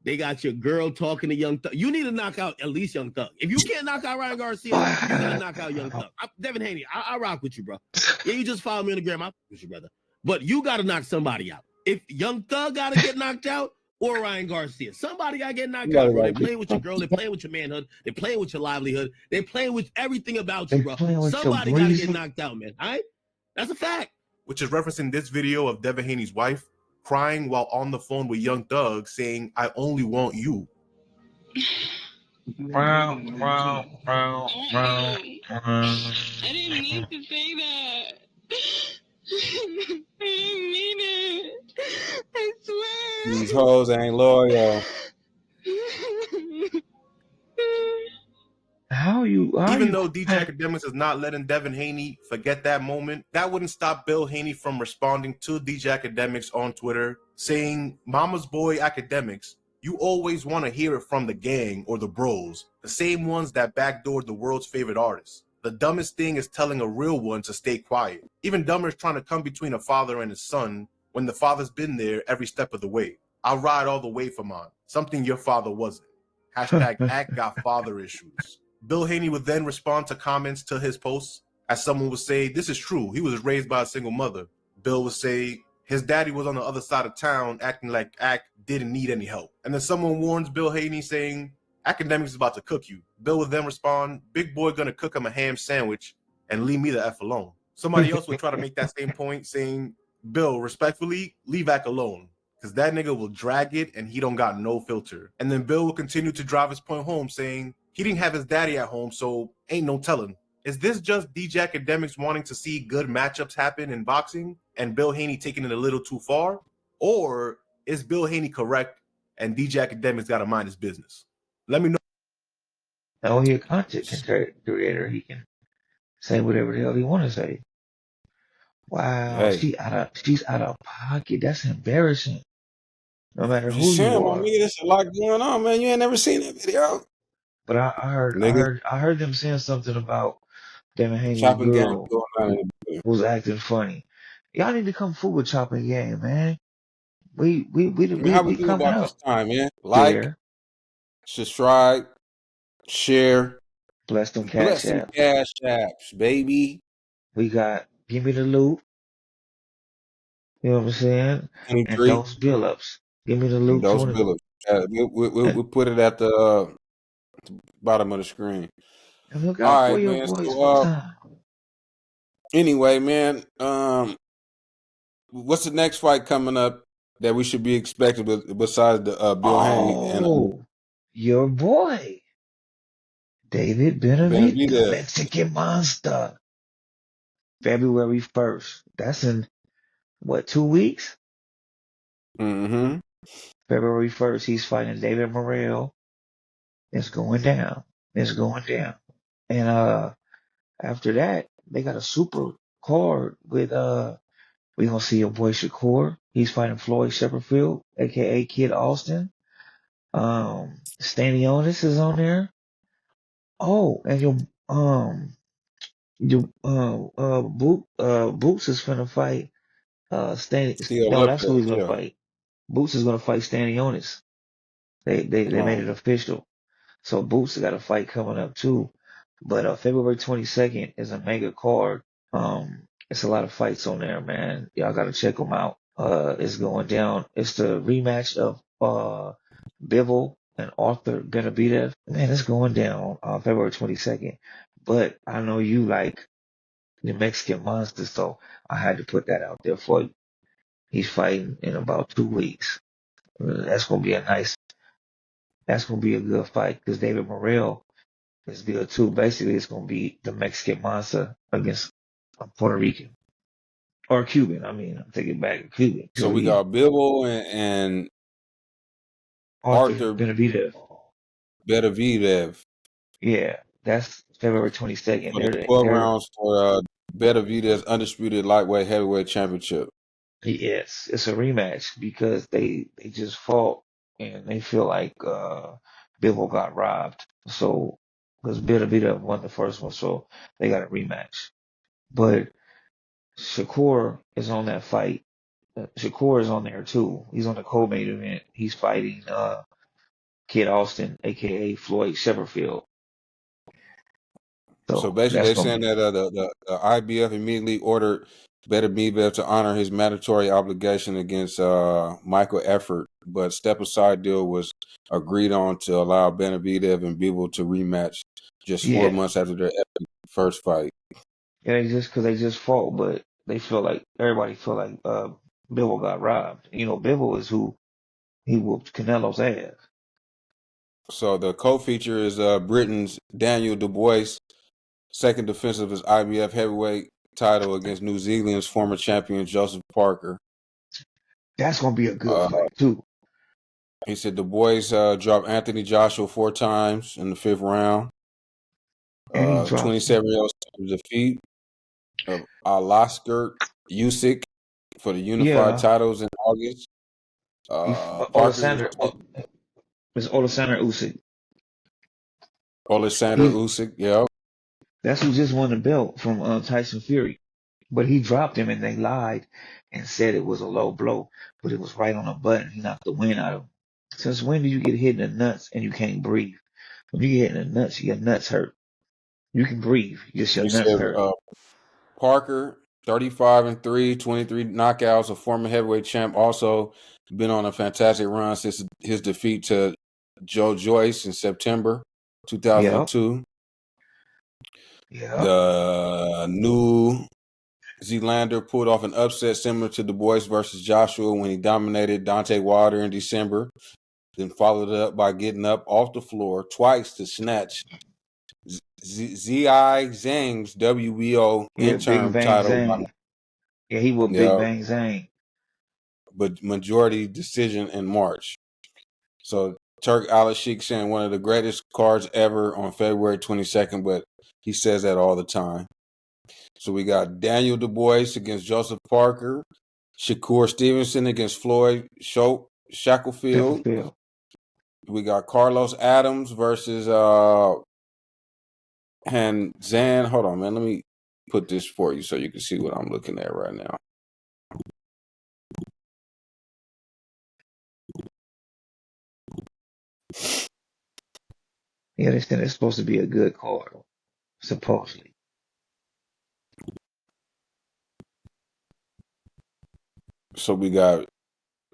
S8: they got your girl talking to Young Thug. You need to knock out at least Young Thug. If you can't knock out Ryan Garcia, you gotta knock out Young Thug. Devin Haney, I rock with you, bro. Yeah, you just follow me on the gram. I rock with you, brother. But you gotta knock somebody out. If Young Thug gotta get knocked out, or Ryan Garcia, somebody gotta get knocked out, bro. They playing with your girl, they playing with your manhood, they playing with your livelihood, they playing with everything about you, bro. Somebody gotta get knocked out, man. All right, that's a fact.
S4: Which is referencing this video of Devin Haney's wife crying while on the phone with Young Thug, saying, "I only want you."
S9: I didn't mean to say that. I didn't mean it. I swear.
S1: These hoes ain't loyal.
S4: Even though DJ Academics is not letting Devin Haney forget that moment, that wouldn't stop Bill Haney from responding to DJ Academics on Twitter, saying, "Mama's boy Academics, you always want to hear it from the gang or the bros, the same ones that backdoored the world's favorite artists. The dumbest thing is telling a real one to stay quiet. Even dumber is trying to come between a father and his son when the father's been there every step of the way. I'll ride all the way for mine, something your father wasn't. Hashtag Act got father issues." Bill Haney would then respond to comments to his posts, as someone would say, "This is true, he was raised by a single mother." Bill would say, "His daddy was on the other side of town acting like Ack didn't need any help." And then someone warns Bill Haney saying, "Academics is about to cook you." Bill would then respond, "Big boy gonna cook him a ham sandwich and leave me the F alone." Somebody else would try to make that same point, saying, "Bill, respectfully, leave Ack alone, because that nigga will drag it and he don't got no filter." And then Bill will continue to drive his point home, saying, "He didn't have his daddy at home, so ain't no telling." Is this just DJ Academics wanting to see good matchups happen in boxing and Bill Haney taking it a little too far? Or is Bill Haney correct and DJ Academics got to mind his business? Let me know.
S2: Oh, he a content creator. He can say whatever the hell he want to say. Wow,
S1: Hey,
S2: she's out of pocket. That's embarrassing. No matter who
S1: just saying,
S2: you
S1: my
S2: are.
S1: nigga, there's a lot going on, man. You ain't never seen that video.
S2: But I heard them saying something about Devin Haney's
S1: Chopping game
S2: girl
S1: going on in the
S2: was acting funny. Y'all need to come forward chopping game, man. We
S1: I mean, how we do
S2: coming
S1: about this
S2: up.
S1: time, man? Like,
S2: Share,
S1: subscribe, share,
S2: bless them
S1: bless
S2: cash
S1: some
S2: apps.
S1: cash apps, baby.
S2: We got Give Me the Loot, you know what I'm saying? And
S1: 23
S2: Dose Billups. Give Me the
S1: and
S2: Loot
S1: those
S2: 20.
S1: Billups. We'll put it at the bottom of the screen.
S2: And look out
S1: All
S2: for
S1: right,
S2: your
S1: man.
S2: boys one
S1: So,
S2: time.
S1: anyway, man, what's the next fight coming up that we should be expecting besides the Bill Haney and
S2: Oh, Your boy, David Benavidez, the
S1: Benavidez.
S2: Mexican Monster. February 1st. That's in, what, 2 weeks?
S1: Mm-hmm.
S2: February 1st, he's fighting David Morrell. It's going down. It's going down. And after that, they got a super card with we gonna see your boy Shakur. He's fighting Floyd Shepperfield, aka Kid Austin. Stanionis is on there. Oh, and Boots is gonna fight
S1: Still
S2: no, that's who
S1: Olympic,
S2: he's gonna
S1: yeah.
S2: fight. Boots is gonna fight Stanionis. They made it official. So Boots got a fight coming up too. But February 22nd is a mega card. It's a lot of fights on there, man. Y'all gotta check them out. It's going down. It's the rematch of Bivol and Arthur Benavidez. Man, it's going down on February 22nd. But I know you like the Mexican Monster, so I had to put that out there for you. He's fighting in about 2 weeks. That's gonna be that's gonna be a good fight because David Morrell is good too. Basically, it's gonna be the Mexican Monster against a Puerto Rican or Cuban. I mean, I'm taking it back, Cuban.
S1: So
S2: So
S1: we
S2: yeah,
S1: got Bivol and
S2: Arthur
S1: Arthur
S2: Benavidez.
S1: Beterbiev
S2: Yeah, that's February 22nd.
S1: for the 12
S2: They're
S1: rounds for Beterbiev undisputed lightweight heavyweight championship.
S2: yes, it's a rematch because they just fought and they feel like Bivol got robbed. So because Benavidez won the first one, so they got a rematch. But Shakur is on that fight. Shakur is on there too. He's on the co-main event. He's fighting Kid Austin, aka Floyd Shepperfield.
S1: So
S2: So
S1: basically,
S2: that's
S1: they're
S2: gonna
S1: saying
S2: be
S1: that the IBF immediately ordered Beterbiev to honor his mandatory obligation against Michael Effort, but step aside deal was agreed on to allow Beterbiev and Bivol to rematch just 4
S2: yeah.
S1: months after their first fight.
S2: Yeah, they just because they just fought, but they feel like everybody feel like Bivol got robbed. You know, Bivol is who he whooped Canelo's ass.
S1: So the co-feature is Britain's Daniel Dubois, second defense of his IBF heavyweight title against New Zealand's former champion Joseph Parker.
S2: That's gonna be a good
S1: Uh,
S2: fight too.
S1: he said Dubois dropped Anthony Joshua 4 times in the 5th round.
S2: And he dropped
S1: 27-year-old defeat of Alaskert Usyk for the unified
S2: yeah,
S1: titles in August. Parker's
S2: Olesander it's Olesander Usyk.
S1: Alexander
S2: He
S1: Usyk, yeah.
S2: that's who just won the belt from Tyson Fury. But he dropped him and they lied and said it was a low blow, but it was right on the button. He knocked the wind out of him. Since when do you get hit in the nuts and you can't breathe? When you get hit in the nuts, your nuts hurt. You can breathe, just your
S1: He
S2: nuts
S1: said
S2: hurt.
S1: Parker, 35-3, 23 knockouts, a former heavyweight champ, also been on a fantastic run since his defeat to Joe Joyce in September
S2: Yep,
S1: 2002.
S2: yep.
S1: The New Zealander pulled off an upset similar to Du Bois versus Joshua when he dominated Deontay Wilder in December, then followed it up by getting up off the floor twice to snatch Z.I. Zhang's WBO
S2: Yeah, Big
S1: interim
S2: Bang
S1: title,
S2: Zane. Yeah, he was Big
S1: yeah,
S2: Bang Zane.
S1: but majority decision in March. So Turk Al-Sheikh saying one of the greatest cards ever on February 22nd, but he says that all the time. So we got Daniel Dubois against Joseph Parker, Shakur Stevenson against Floyd Shacklefield.
S2: Sheffield.
S1: We got Carlos Adams versus Zan. Hold on, man. Let me put this for you so you can see what I'm looking at right now.
S2: Yeah, they said it's supposed to be a good card, supposedly.
S1: So we got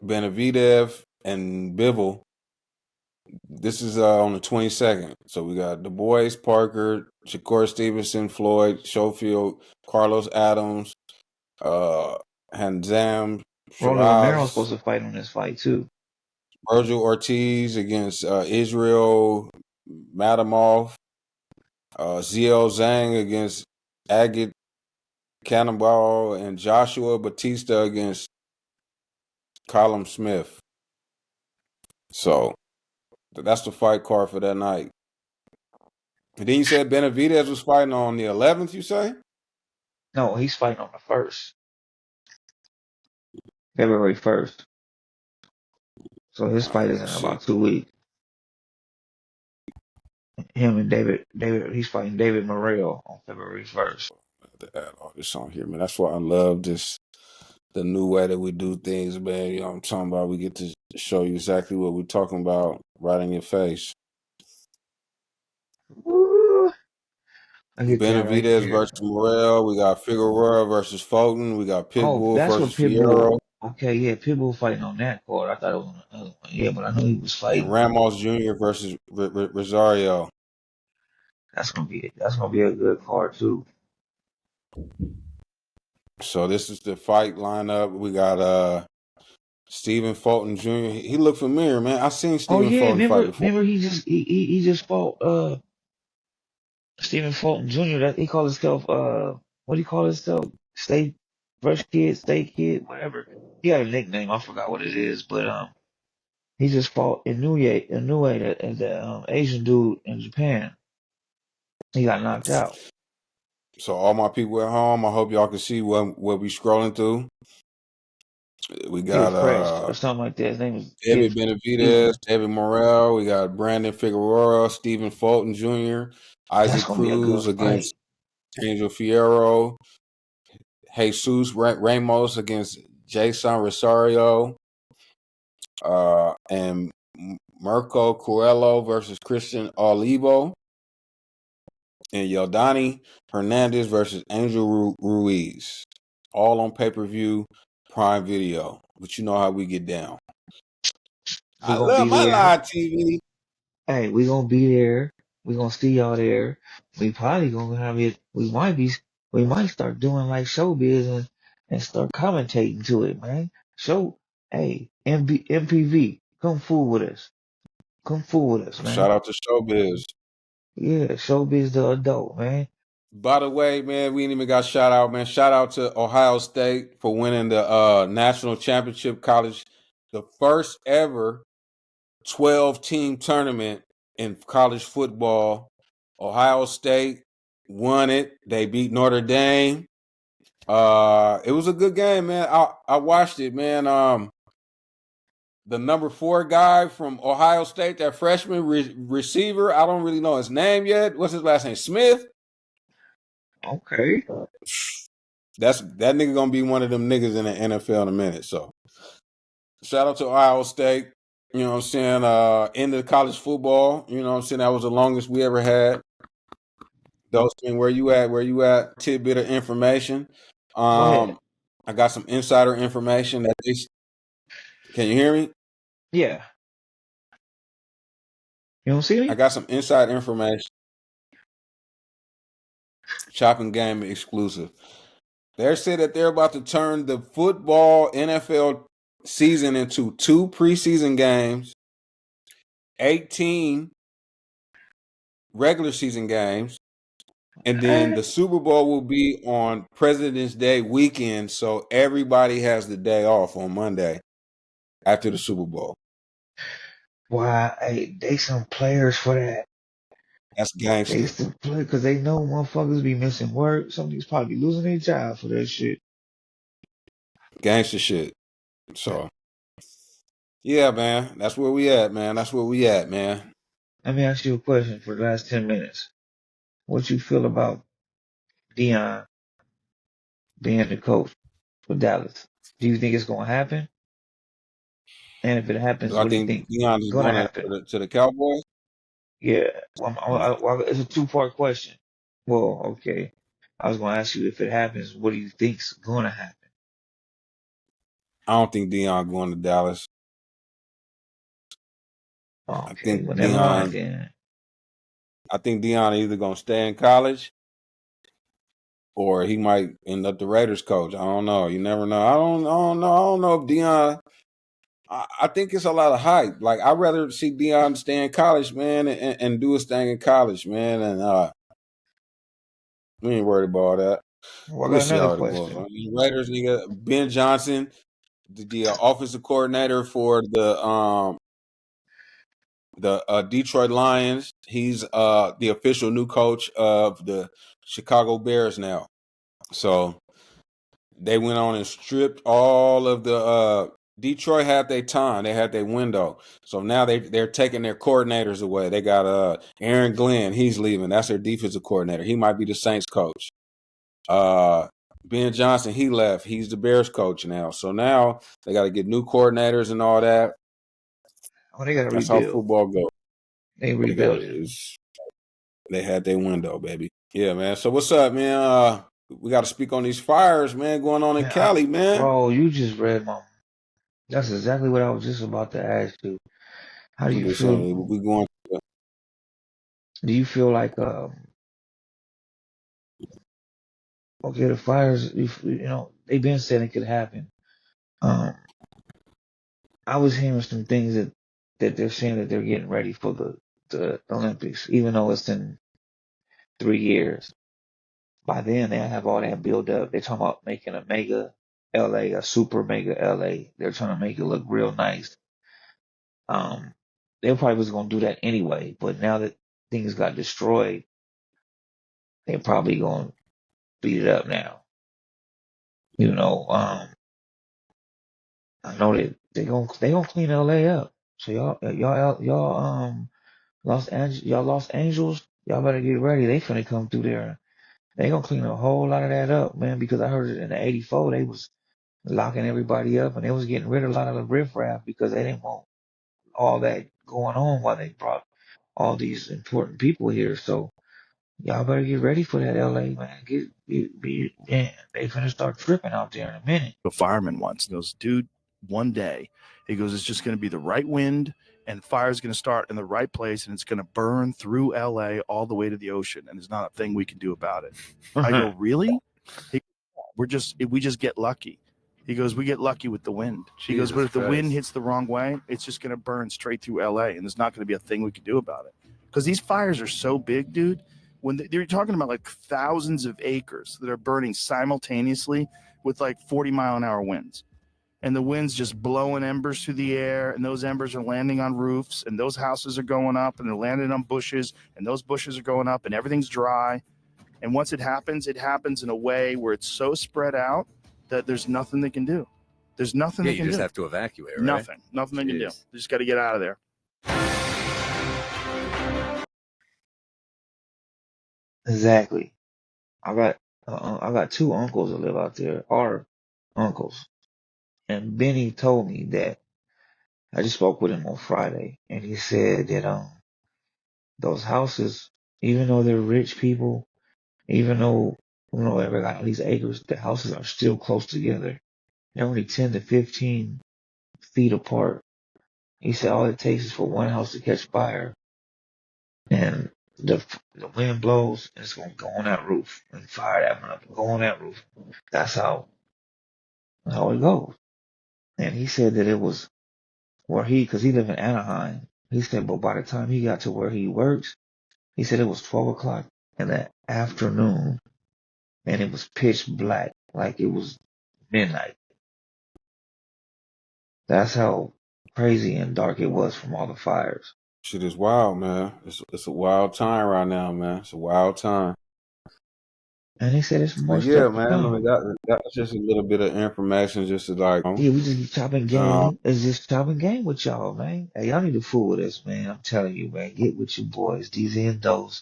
S1: Benavidez and Bivol. This is on the 22nd. So we got Du Bois, Parker, Shakur Stevenson, Floyd, Schofield, Carlos Adams, Hanzam,
S2: Rolly Romero's
S1: Shiraz,
S2: supposed to fight on this fight too.
S1: Virgil Ortiz against Israel Madamov. Zio Zhang against Agit Cannonball, and Joshua Batista against Callum Smith. So that's the fight card for that night. And then you said Benavidez was fighting on the 11th, you say?
S2: No, he's fighting on the 1st, February 1st. So his
S1: All right,
S2: fight is in
S1: let's see.
S2: about 2 weeks. Him and he's fighting David Morrell on February 1st.
S1: To add all this on here, man. That's why I love the new way that we do things, man. You know what I'm talking about? We get to show you exactly what we're talking about right in your face.
S2: Woo. I get that right
S1: Benavidez
S2: there.
S1: versus Morrell. We got Figueroa versus Fulton. We got
S2: Oh,
S1: Pitbull
S2: that's what
S1: versus
S2: Pitbull.
S1: Fierro.
S2: Okay, yeah, Pitbull fighting on that card. I thought it was on the other one. Yeah, but I know he was
S1: And
S2: fighting.
S1: Ramos Jr. versus Rosario.
S2: That's gonna be a good card too.
S1: So this is the fight lineup. We got Stephen Fulton Jr. He looked familiar, man. I seen
S2: Oh
S1: Stephen
S2: yeah,
S1: Fulton fight before.
S2: remember he just fought Stephen Fulton Jr. That he called himself what do you call himself? State State Kid, whatever. He had a nickname, I forgot what it is, but he just fought Inoue, the Asian dude in Japan. He got knocked out.
S1: So all my people at home, I hope y'all can see what we scrolling through. We
S2: Kid
S1: got
S2: Fresh or something like that. His name was
S1: David
S2: Kid
S1: Benavidez, David Morrell. We got Brandon Figueroa, Stephen Fulton Jr.,
S2: That's
S1: Isaac
S2: gonna be a good
S1: Cruz
S2: fight.
S1: against Angel Fierro, Jesus Ramos against Jason Rosario, and Mirko Coelho versus Christian Olivo, and Yildani Hernandez versus Angel Ruiz. All on pay-per-view, Prime Video. But you know how we get down.
S2: We
S1: I
S2: gonna
S1: love
S2: be
S1: my
S2: there.
S1: live TV.
S2: Hey, we gonna be there. We gonna see y'all there. We probably gonna have it. We might start doing like showbiz and start commentating to it, man. Hey, MPV, come fool with us. Come fool with us, man.
S1: Shout out to Showbiz.
S2: Yeah, showbiz the adult, man.
S1: By the way, man, we ain't even got shout out, man. Shout out to Ohio State for winning the national championship college, the first ever 12-team tournament in college football. Ohio State won it. They beat Notre Dame. It was a good game, man. I watched it, man. The number 4 guy from Ohio State, that freshman receiver, I don't really know his name yet. What's his last name? Smith?
S2: Okay.
S1: That nigga gonna be one of them niggas in the NFL in a minute. So shout out to Ohio State. You know what I'm saying? Into college football. You know what I'm saying? That was the longest we ever had. Dustin, where you at? Where you at? Tidbit of information.
S2: Go ahead.
S1: I got some insider information that can you hear me?
S2: Yeah. You don't see
S1: I
S2: me?
S1: got some inside information. Chopping Game exclusive. They said that they're about to turn the football NFL season into 2 preseason games, 18 regular season games, and then the Super Bowl will be on President's Day weekend, so everybody has the day off on Monday after the Super Bowl.
S2: Why? Hey, they some players for that.
S1: That's
S2: They
S1: gangster.
S2: some play because they know motherfuckers be missing work. Some of these probably losing their job for that shit.
S1: Gangster shit. So, yeah, man. That's where we at, man. That's where we at, man.
S2: Let me ask you a question for the last 10 minutes. What you feel about Dion being the coach for Dallas? Do you think it's going to happen? And if it happens,
S1: Do I
S2: what do you
S1: think
S2: think
S1: Deion is
S2: going to
S1: going
S2: happen?
S1: to the Cowboys?
S2: Yeah,
S1: No.
S2: it's a two-part question. Well, okay. I was going to ask you if it happens, what do you think's going to happen?
S1: I don't think Deion going to Dallas. I
S2: Okay,
S1: think
S2: well, never mind
S1: Deion.
S2: then.
S1: I think Deion either gonna stay in college or he might end up the Raiders coach. I don't know. You never know. I don't know. I don't know if Deion. I think it's a lot of hype. Like I'd rather see Deion stay in college, man, and do his thing in college, man. And we ain't worried about that.
S2: Well, I
S1: We'll
S2: got
S1: see
S2: another
S1: how it goes.
S2: question.
S1: The Raiders, nigga, Ben Johnson, the offensive coordinator for the Detroit Lions. He's the official new coach of the Chicago Bears now. So they went on and stripped all of the Detroit had their time. They had their window. So now they're taking their coordinators away. They got Aaron Glenn. He's leaving. That's their defensive coordinator. He might be the Saints coach. Ben Johnson, he left. He's the Bears coach now. So now they got to get new coordinators and all that.
S2: Oh, they got to
S1: That's how
S2: rebuild.
S1: football goes.
S2: They rebuilding.
S1: They had their window, baby. Yeah, man. So what's up, man? We got to speak on these fires, man, going on in Cali, man.
S2: Bro, you just read my. That's exactly what I was just about to ask you. How do you feel?
S1: We going.
S2: Do you feel like okay, the fires? You know, they've been saying it could happen. I was hearing some things that they're saying that they're getting ready for the Olympics, even though it's in 3 years. By then, they'll have all that build up. They're talking about making a mega LA, a super mega LA. They're trying to make it look real nice. They probably was going to do that anyway, but now that things got destroyed, they're probably going to beat it up now. You know, I know that they gonna clean LA up. So y'all Los Angeles, y'all better get ready. They finna come through there. They gonna clean a whole lot of that up, man, because I heard it in the '84 they was locking everybody up and they was getting rid of a lot of the riffraff because they didn't want all that going on while they brought all these important people here. So y'all better get ready for that, LA, man. Man, they finna start tripping out there in a minute.
S10: A fireman once goes, dude, one day, he goes, it's just going to be the right wind and the fire's going to start in the right place and it's going to burn through LA all the way to the ocean. And there's not a thing we can do about it. I go, really? We just get lucky. He goes, we get lucky with the wind. He goes, but if the wind hits the wrong way, it's just going to burn straight through LA and there's not going to be a thing we can do about it. Because these fires are so big, dude. When they're talking about like thousands of acres that are burning simultaneously with like 40-mile-an-hour winds. And the wind's just blowing embers through the air, and those embers are landing on roofs, and those houses are going up, and they're landing on bushes, and those bushes are going up, and everything's dry. And once it happens in a way where it's so spread out that there's nothing they can do. There's nothing they can do.
S11: You just have to evacuate, right?
S10: Nothing they can do. They just got to get out of there.
S2: Exactly. I got two uncles that live out there, our uncles. And Benny told me that I just spoke with him on Friday, and he said that those houses, even though they're rich people, even though they got all these acres, the houses are still close together. They're only 10 to 15 feet apart. He said all it takes is for one house to catch fire, and the wind blows, and it's gonna go on that roof and fire that one up and go on that roof. That's how it goes. And he said that it was because he live in Anaheim. He said, but by the time he got to where he works, he said it was 12 o'clock in the afternoon, and it was pitch black, like it was midnight. That's how crazy and dark it was from all the fires.
S1: Shit is wild, man. It's a wild time right now, man. It's a wild time.
S2: And he said it's more stuff.
S1: Yeah, man. I mean, that's just a little bit of information, just to like.
S2: Yeah, we just chopping game. It's just chopping game with y'all, man. Hey, y'all need to fool with us, man. I'm telling you, man. Get with your boys, ADZ and Dose.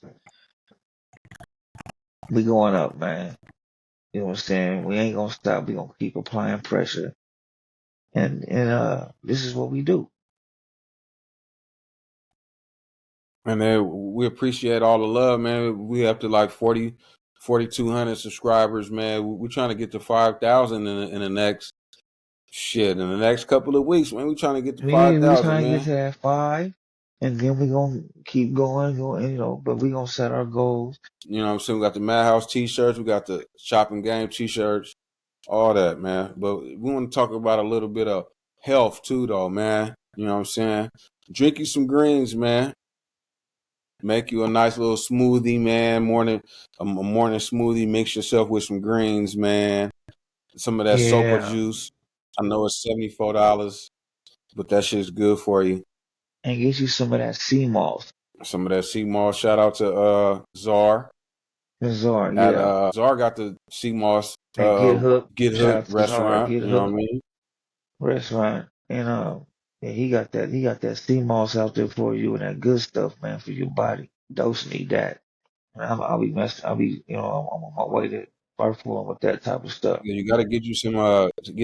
S2: We going up, man. You know what I'm saying? We ain't gonna stop. We gonna keep applying pressure. And this is what we do.
S1: And then we appreciate all the love, man. We up to like 4,200 subscribers, man. We're trying to get to 5,000 in the next couple of weeks, man. We're trying to get to 5,000,
S2: We're trying to
S1: man.
S2: get to that 5, and then we're gonna keep going, but we're gonna set our goals.
S1: You know what I'm saying? We got the Madhouse t-shirts, we got the Shopping Game t-shirts, all that, man. But we want to talk about a little bit of health too, though, man. You know what I'm saying? Drink you some greens, man. Make you a nice little smoothie, man. A morning smoothie. Mix yourself with some greens, man. Some of that sopa
S2: Yeah,
S1: juice. I know it's $74, but that shit's good for you.
S2: and get you some of that sea moss.
S1: Some of that sea moss. Shout out to Czar.
S2: Czar, yeah.
S1: Czar got the sea moss
S2: And Get Hook.
S1: Get
S2: Shout
S1: Hook
S2: out to Czar.
S1: restaurant.
S2: Get
S1: You know what I
S2: Hook
S1: mean?
S2: restaurant. And yeah, he got that sea moss out there for you and that good stuff, man, for your body. Dose need that. And I'll be I'm on my way to birth for him with that type of stuff.
S1: Yeah, you got to get you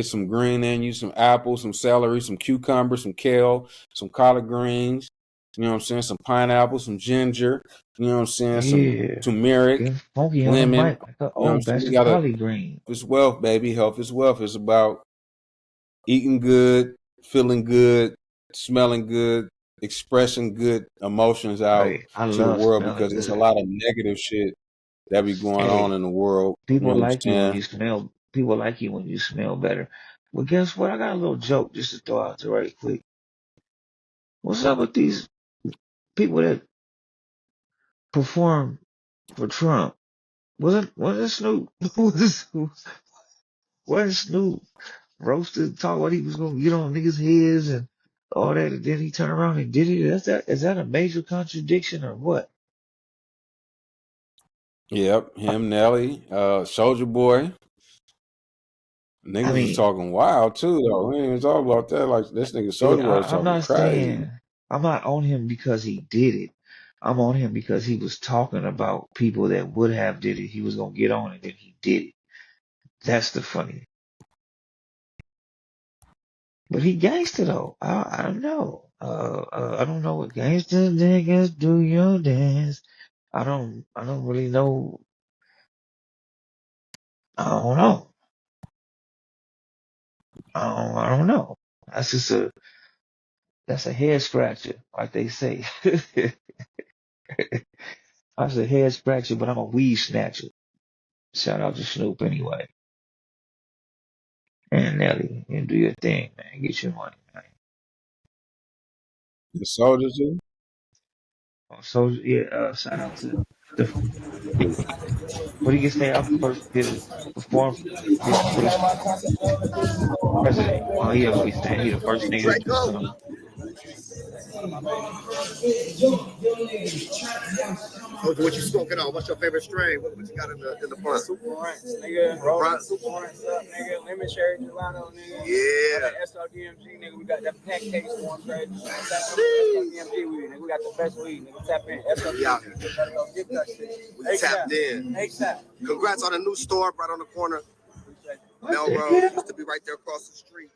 S1: some green in you, some apples, some celery, some cucumber, some kale, some collard greens. You know what I'm saying? Some pineapple, some ginger. You know what I'm saying? Some
S2: Yeah.
S1: turmeric,
S2: Getting funky on the
S1: lemon.
S2: mic like an
S1: You know what I'm
S2: old
S1: saying?
S2: batch
S1: You
S2: of
S1: gotta.
S2: collard green.
S1: It's wealth, baby. Health is wealth. It's about eating good, feeling good, smelling good, expressing good emotions out
S2: Hey, I
S1: to the
S2: love
S1: world
S2: smelling
S1: because there's a
S2: good.
S1: lot of negative shit that be going on
S2: Hey,
S1: in the world. You know
S2: people
S1: what I'm
S2: like you when
S1: saying?
S2: you smell. People like you when you smell better. Well, guess what? I got a little joke just to throw out there right quick. What's up with these people that perform for Trump? Was it Snoop? Was Snoop roasted, talk what he was gonna get on niggas' heads and all that, and then he turned around and did it? Is that a major contradiction or what?
S1: Yep, him, Nelly, Soldier Boy.
S2: I
S1: Niggas was
S2: mean,
S1: talking wild too, though. We ain't even talk about that. Like this nigga
S2: look,
S1: Soldier Boy was
S2: I'm
S1: talking
S2: not
S1: crazy.
S2: saying I'm not on him because he did it. I'm on him because he was talking about people that would have did it. He was gonna get on it and he did it. That's the funny. But he gangster though. I don't know. I don't know what gangster niggas do your dance. I don't really know. I don't know. I don't know. That's a head scratcher, like they say. That's a head scratcher, but I'm a weed snatcher. Shout out to Snoop anyway. And Nelly, you do your thing, man. Get your money, man.
S1: The Soldier too.
S2: So yeah, shout out to the what do you say? I'm first did perform for the president. Oh, he always saying he the first nigga to do
S11: Draco.
S2: something.
S11: What you smoking on? What's your favorite strain? What you got in the front?
S12: Super ranch, nigga. Rolling super ranch up, nigga. Lemon cherry gelato, nigga.
S11: Yeah.
S12: That SRDMG, nigga. We got that pancakes going crazy. SRDMG weed, nigga. We got the best weed, nigga. Tap in. SRDMG. Better go get that shit.
S11: We tapped in.
S12: ASAP.
S11: Congrats on the new store right on the corner. Melrose used to be right there across the street.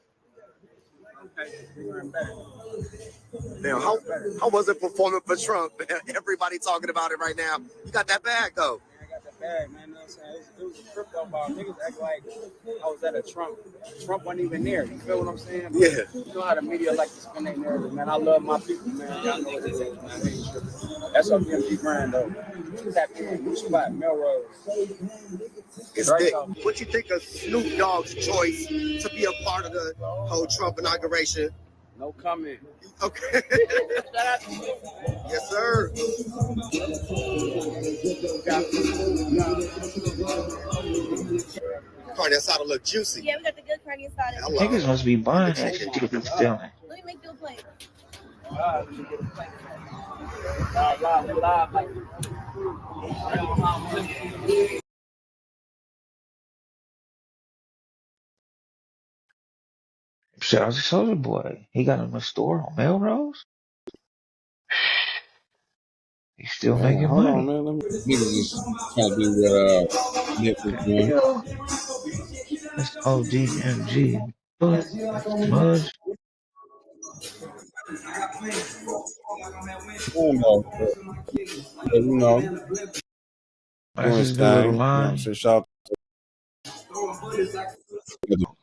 S11: Now, how was it performing for Trump? Everybody talking about it right now. You got that bag though.
S12: I got that bag, man. You know what I'm saying? It was a crypto ball. Niggas act like I was at a Trump. Trump wasn't even there. You feel what I'm saying? But
S11: yeah.
S12: You know how the media like to spin their narrative, man. I love my people, man. Y'all know what it is, man. That's our BMG brand, though. Tap in, new spot, Melrose.
S11: It's thick. What you think of Snoop Dogg's choice to be a part of the whole Trump inauguration?
S12: No comment.
S11: Okay. Yes, sir. Carne asada look juicy.
S13: Yeah, we got the good carne asada.
S2: Niggas must be buying that shit to be stealing.
S13: Let me make you a plate.
S2: Shout out to Soldier Boy. He got him a store on Melrose. He's still
S1: Man,
S2: making
S1: hold on,
S2: money.
S1: man. Let me niggas just trying to do what Nick was doing.
S2: That's ODMG. But smudge.
S1: You know,
S2: That's
S1: doing his
S2: just the little
S1: thing. You know,
S2: line.
S1: so shout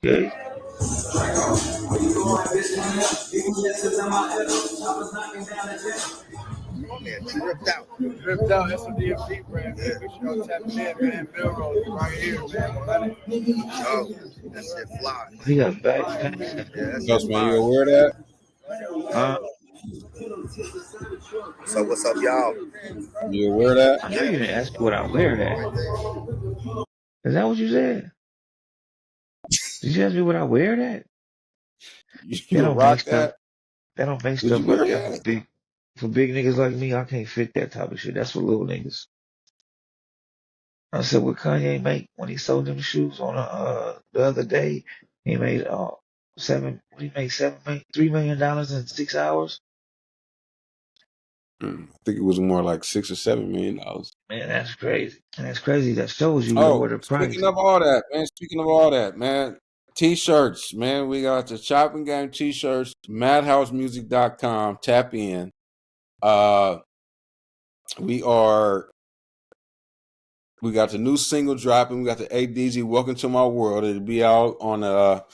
S2: Okay.
S11: Oh, man, dripped out.
S7: Dripped out. That's a DFP brand, man. Make sure y'all tap in, man. Bill Rose right here, man.
S11: Oh, that shit fly.
S2: He got back.
S11: Yeah, that
S1: Ghost
S11: shit
S1: man, you
S11: fly.
S1: aware of that?
S11: So what's up, y'all?
S1: You aware of that?
S2: I know you didn't ask me what I wear that. Is that what you said? Did you ask me what I wear that? They
S1: You
S2: don't make
S1: rock
S2: stuff.
S1: that?
S2: They don't make
S1: Would
S2: stuff
S1: you
S2: like
S1: wear
S2: that
S1: that?
S2: for big niggas like me. I can't fit that type of shit. That's for little niggas. I said what Kanye make when he sold them shoes on the other day. He made $3 million in 6 hours.
S1: I think it was more like $6 or $7 million.
S2: Man, that's crazy. And that's crazy. That shows you
S1: Oh,
S2: lower the price.
S1: speaking of all that, man, t-shirts, man, we got the Chopping Game t-shirts, madhousemusic.com. Tap in. We got the new single dropping. We got the ADZ Welcome to My World. It'll be out on the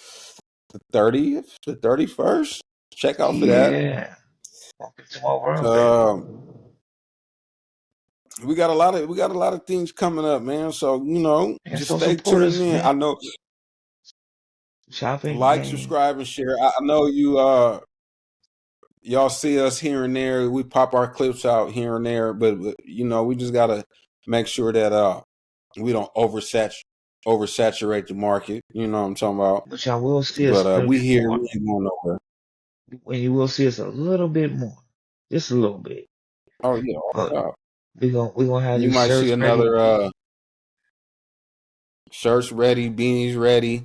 S1: 30th, the 31st. Check out for that.
S2: Yeah. Welcome to my world, baby.
S1: We got a lot of things coming up, man. So, just
S2: so
S1: stay
S2: support
S1: tuned
S2: us,
S1: in.
S2: man.
S1: I know,
S2: Shopping
S1: like,
S2: game.
S1: subscribe, and share. I know y'all see us here and there. We pop our clips out here and there, but we just gotta make sure that we don't oversaturate the market. You know what I'm talking about?
S2: But y'all will see us a
S1: But
S2: little
S1: we
S2: bit
S1: here,
S2: more.
S1: we ain't going nowhere.
S2: When you will see us a little bit more. Just a little bit.
S1: Oh yeah,
S2: But we gonna have
S1: you
S2: these
S1: might
S2: shirts
S1: see
S2: ready.
S1: another shirts ready, beanies ready,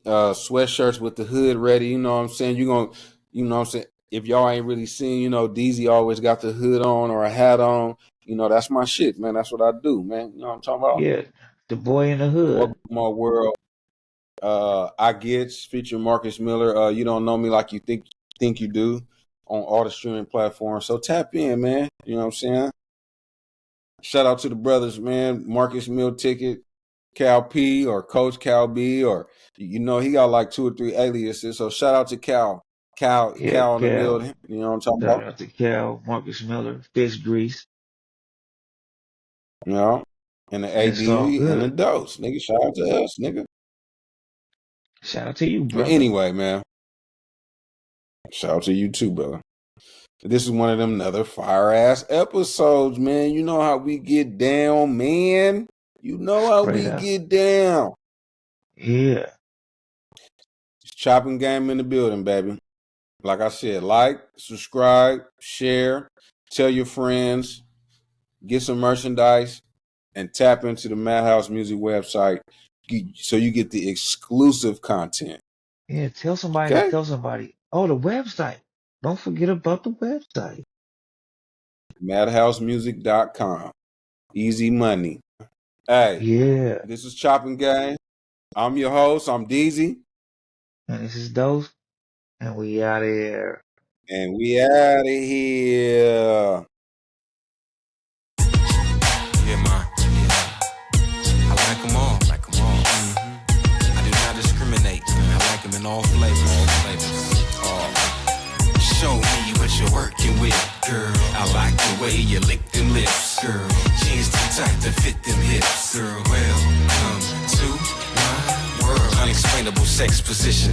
S1: sweatshirts with the hood ready. You know what I'm saying? You know what I'm saying? If y'all ain't really seen, DZ always got the hood on or a hat on. That's my shit, man. That's what I do, man. You know what I'm talking about?
S2: Yeah, the boy in the hood.
S1: Welcome to my world. I Gets featuring Marcus Miller. You don't know me like you think you do on all the streaming platforms. So tap in, man. You know what I'm saying? Shout out to the brothers, man. Marcus Mill Ticket, Cal P or Coach Cal B, or he got like 2 or 3 aliases. So shout out to Cal in the building. You know what I'm talking
S2: Shout
S1: about?
S2: out to Cal, Marcus Miller, Fish Grease.
S1: And the ADZ and the Dose. Nigga, shout out to us, nigga.
S2: Shout out to you, brother.
S1: But anyway, man. Shout out to you too, brother. This is one of them another fire-ass episodes, man. You know how we get down, man. You know how we get down.
S2: Yeah.
S1: It's Chopping Game in the building, baby. Like I said, like, subscribe, share, tell your friends, get some merchandise, and tap into the Madhouse Music website so you get the exclusive content.
S2: Yeah, tell somebody to tell somebody. Oh, the website. Don't forget about the website.
S1: Madhousemusic.com. Easy money. Hey.
S2: Yeah.
S1: This is Chopping Game. I'm your host. I'm DZ.
S2: And this is Dose. And we out of here.
S1: And we out of here.
S14: Yeah, man. Yeah. I like them all. I do not discriminate. I like them in all flavors. Show me what you're working with, girl. I like the way you lick them lips, girl. Jeans too tight to fit them hips, girl. Welcome to my world. Unexplainable sex position.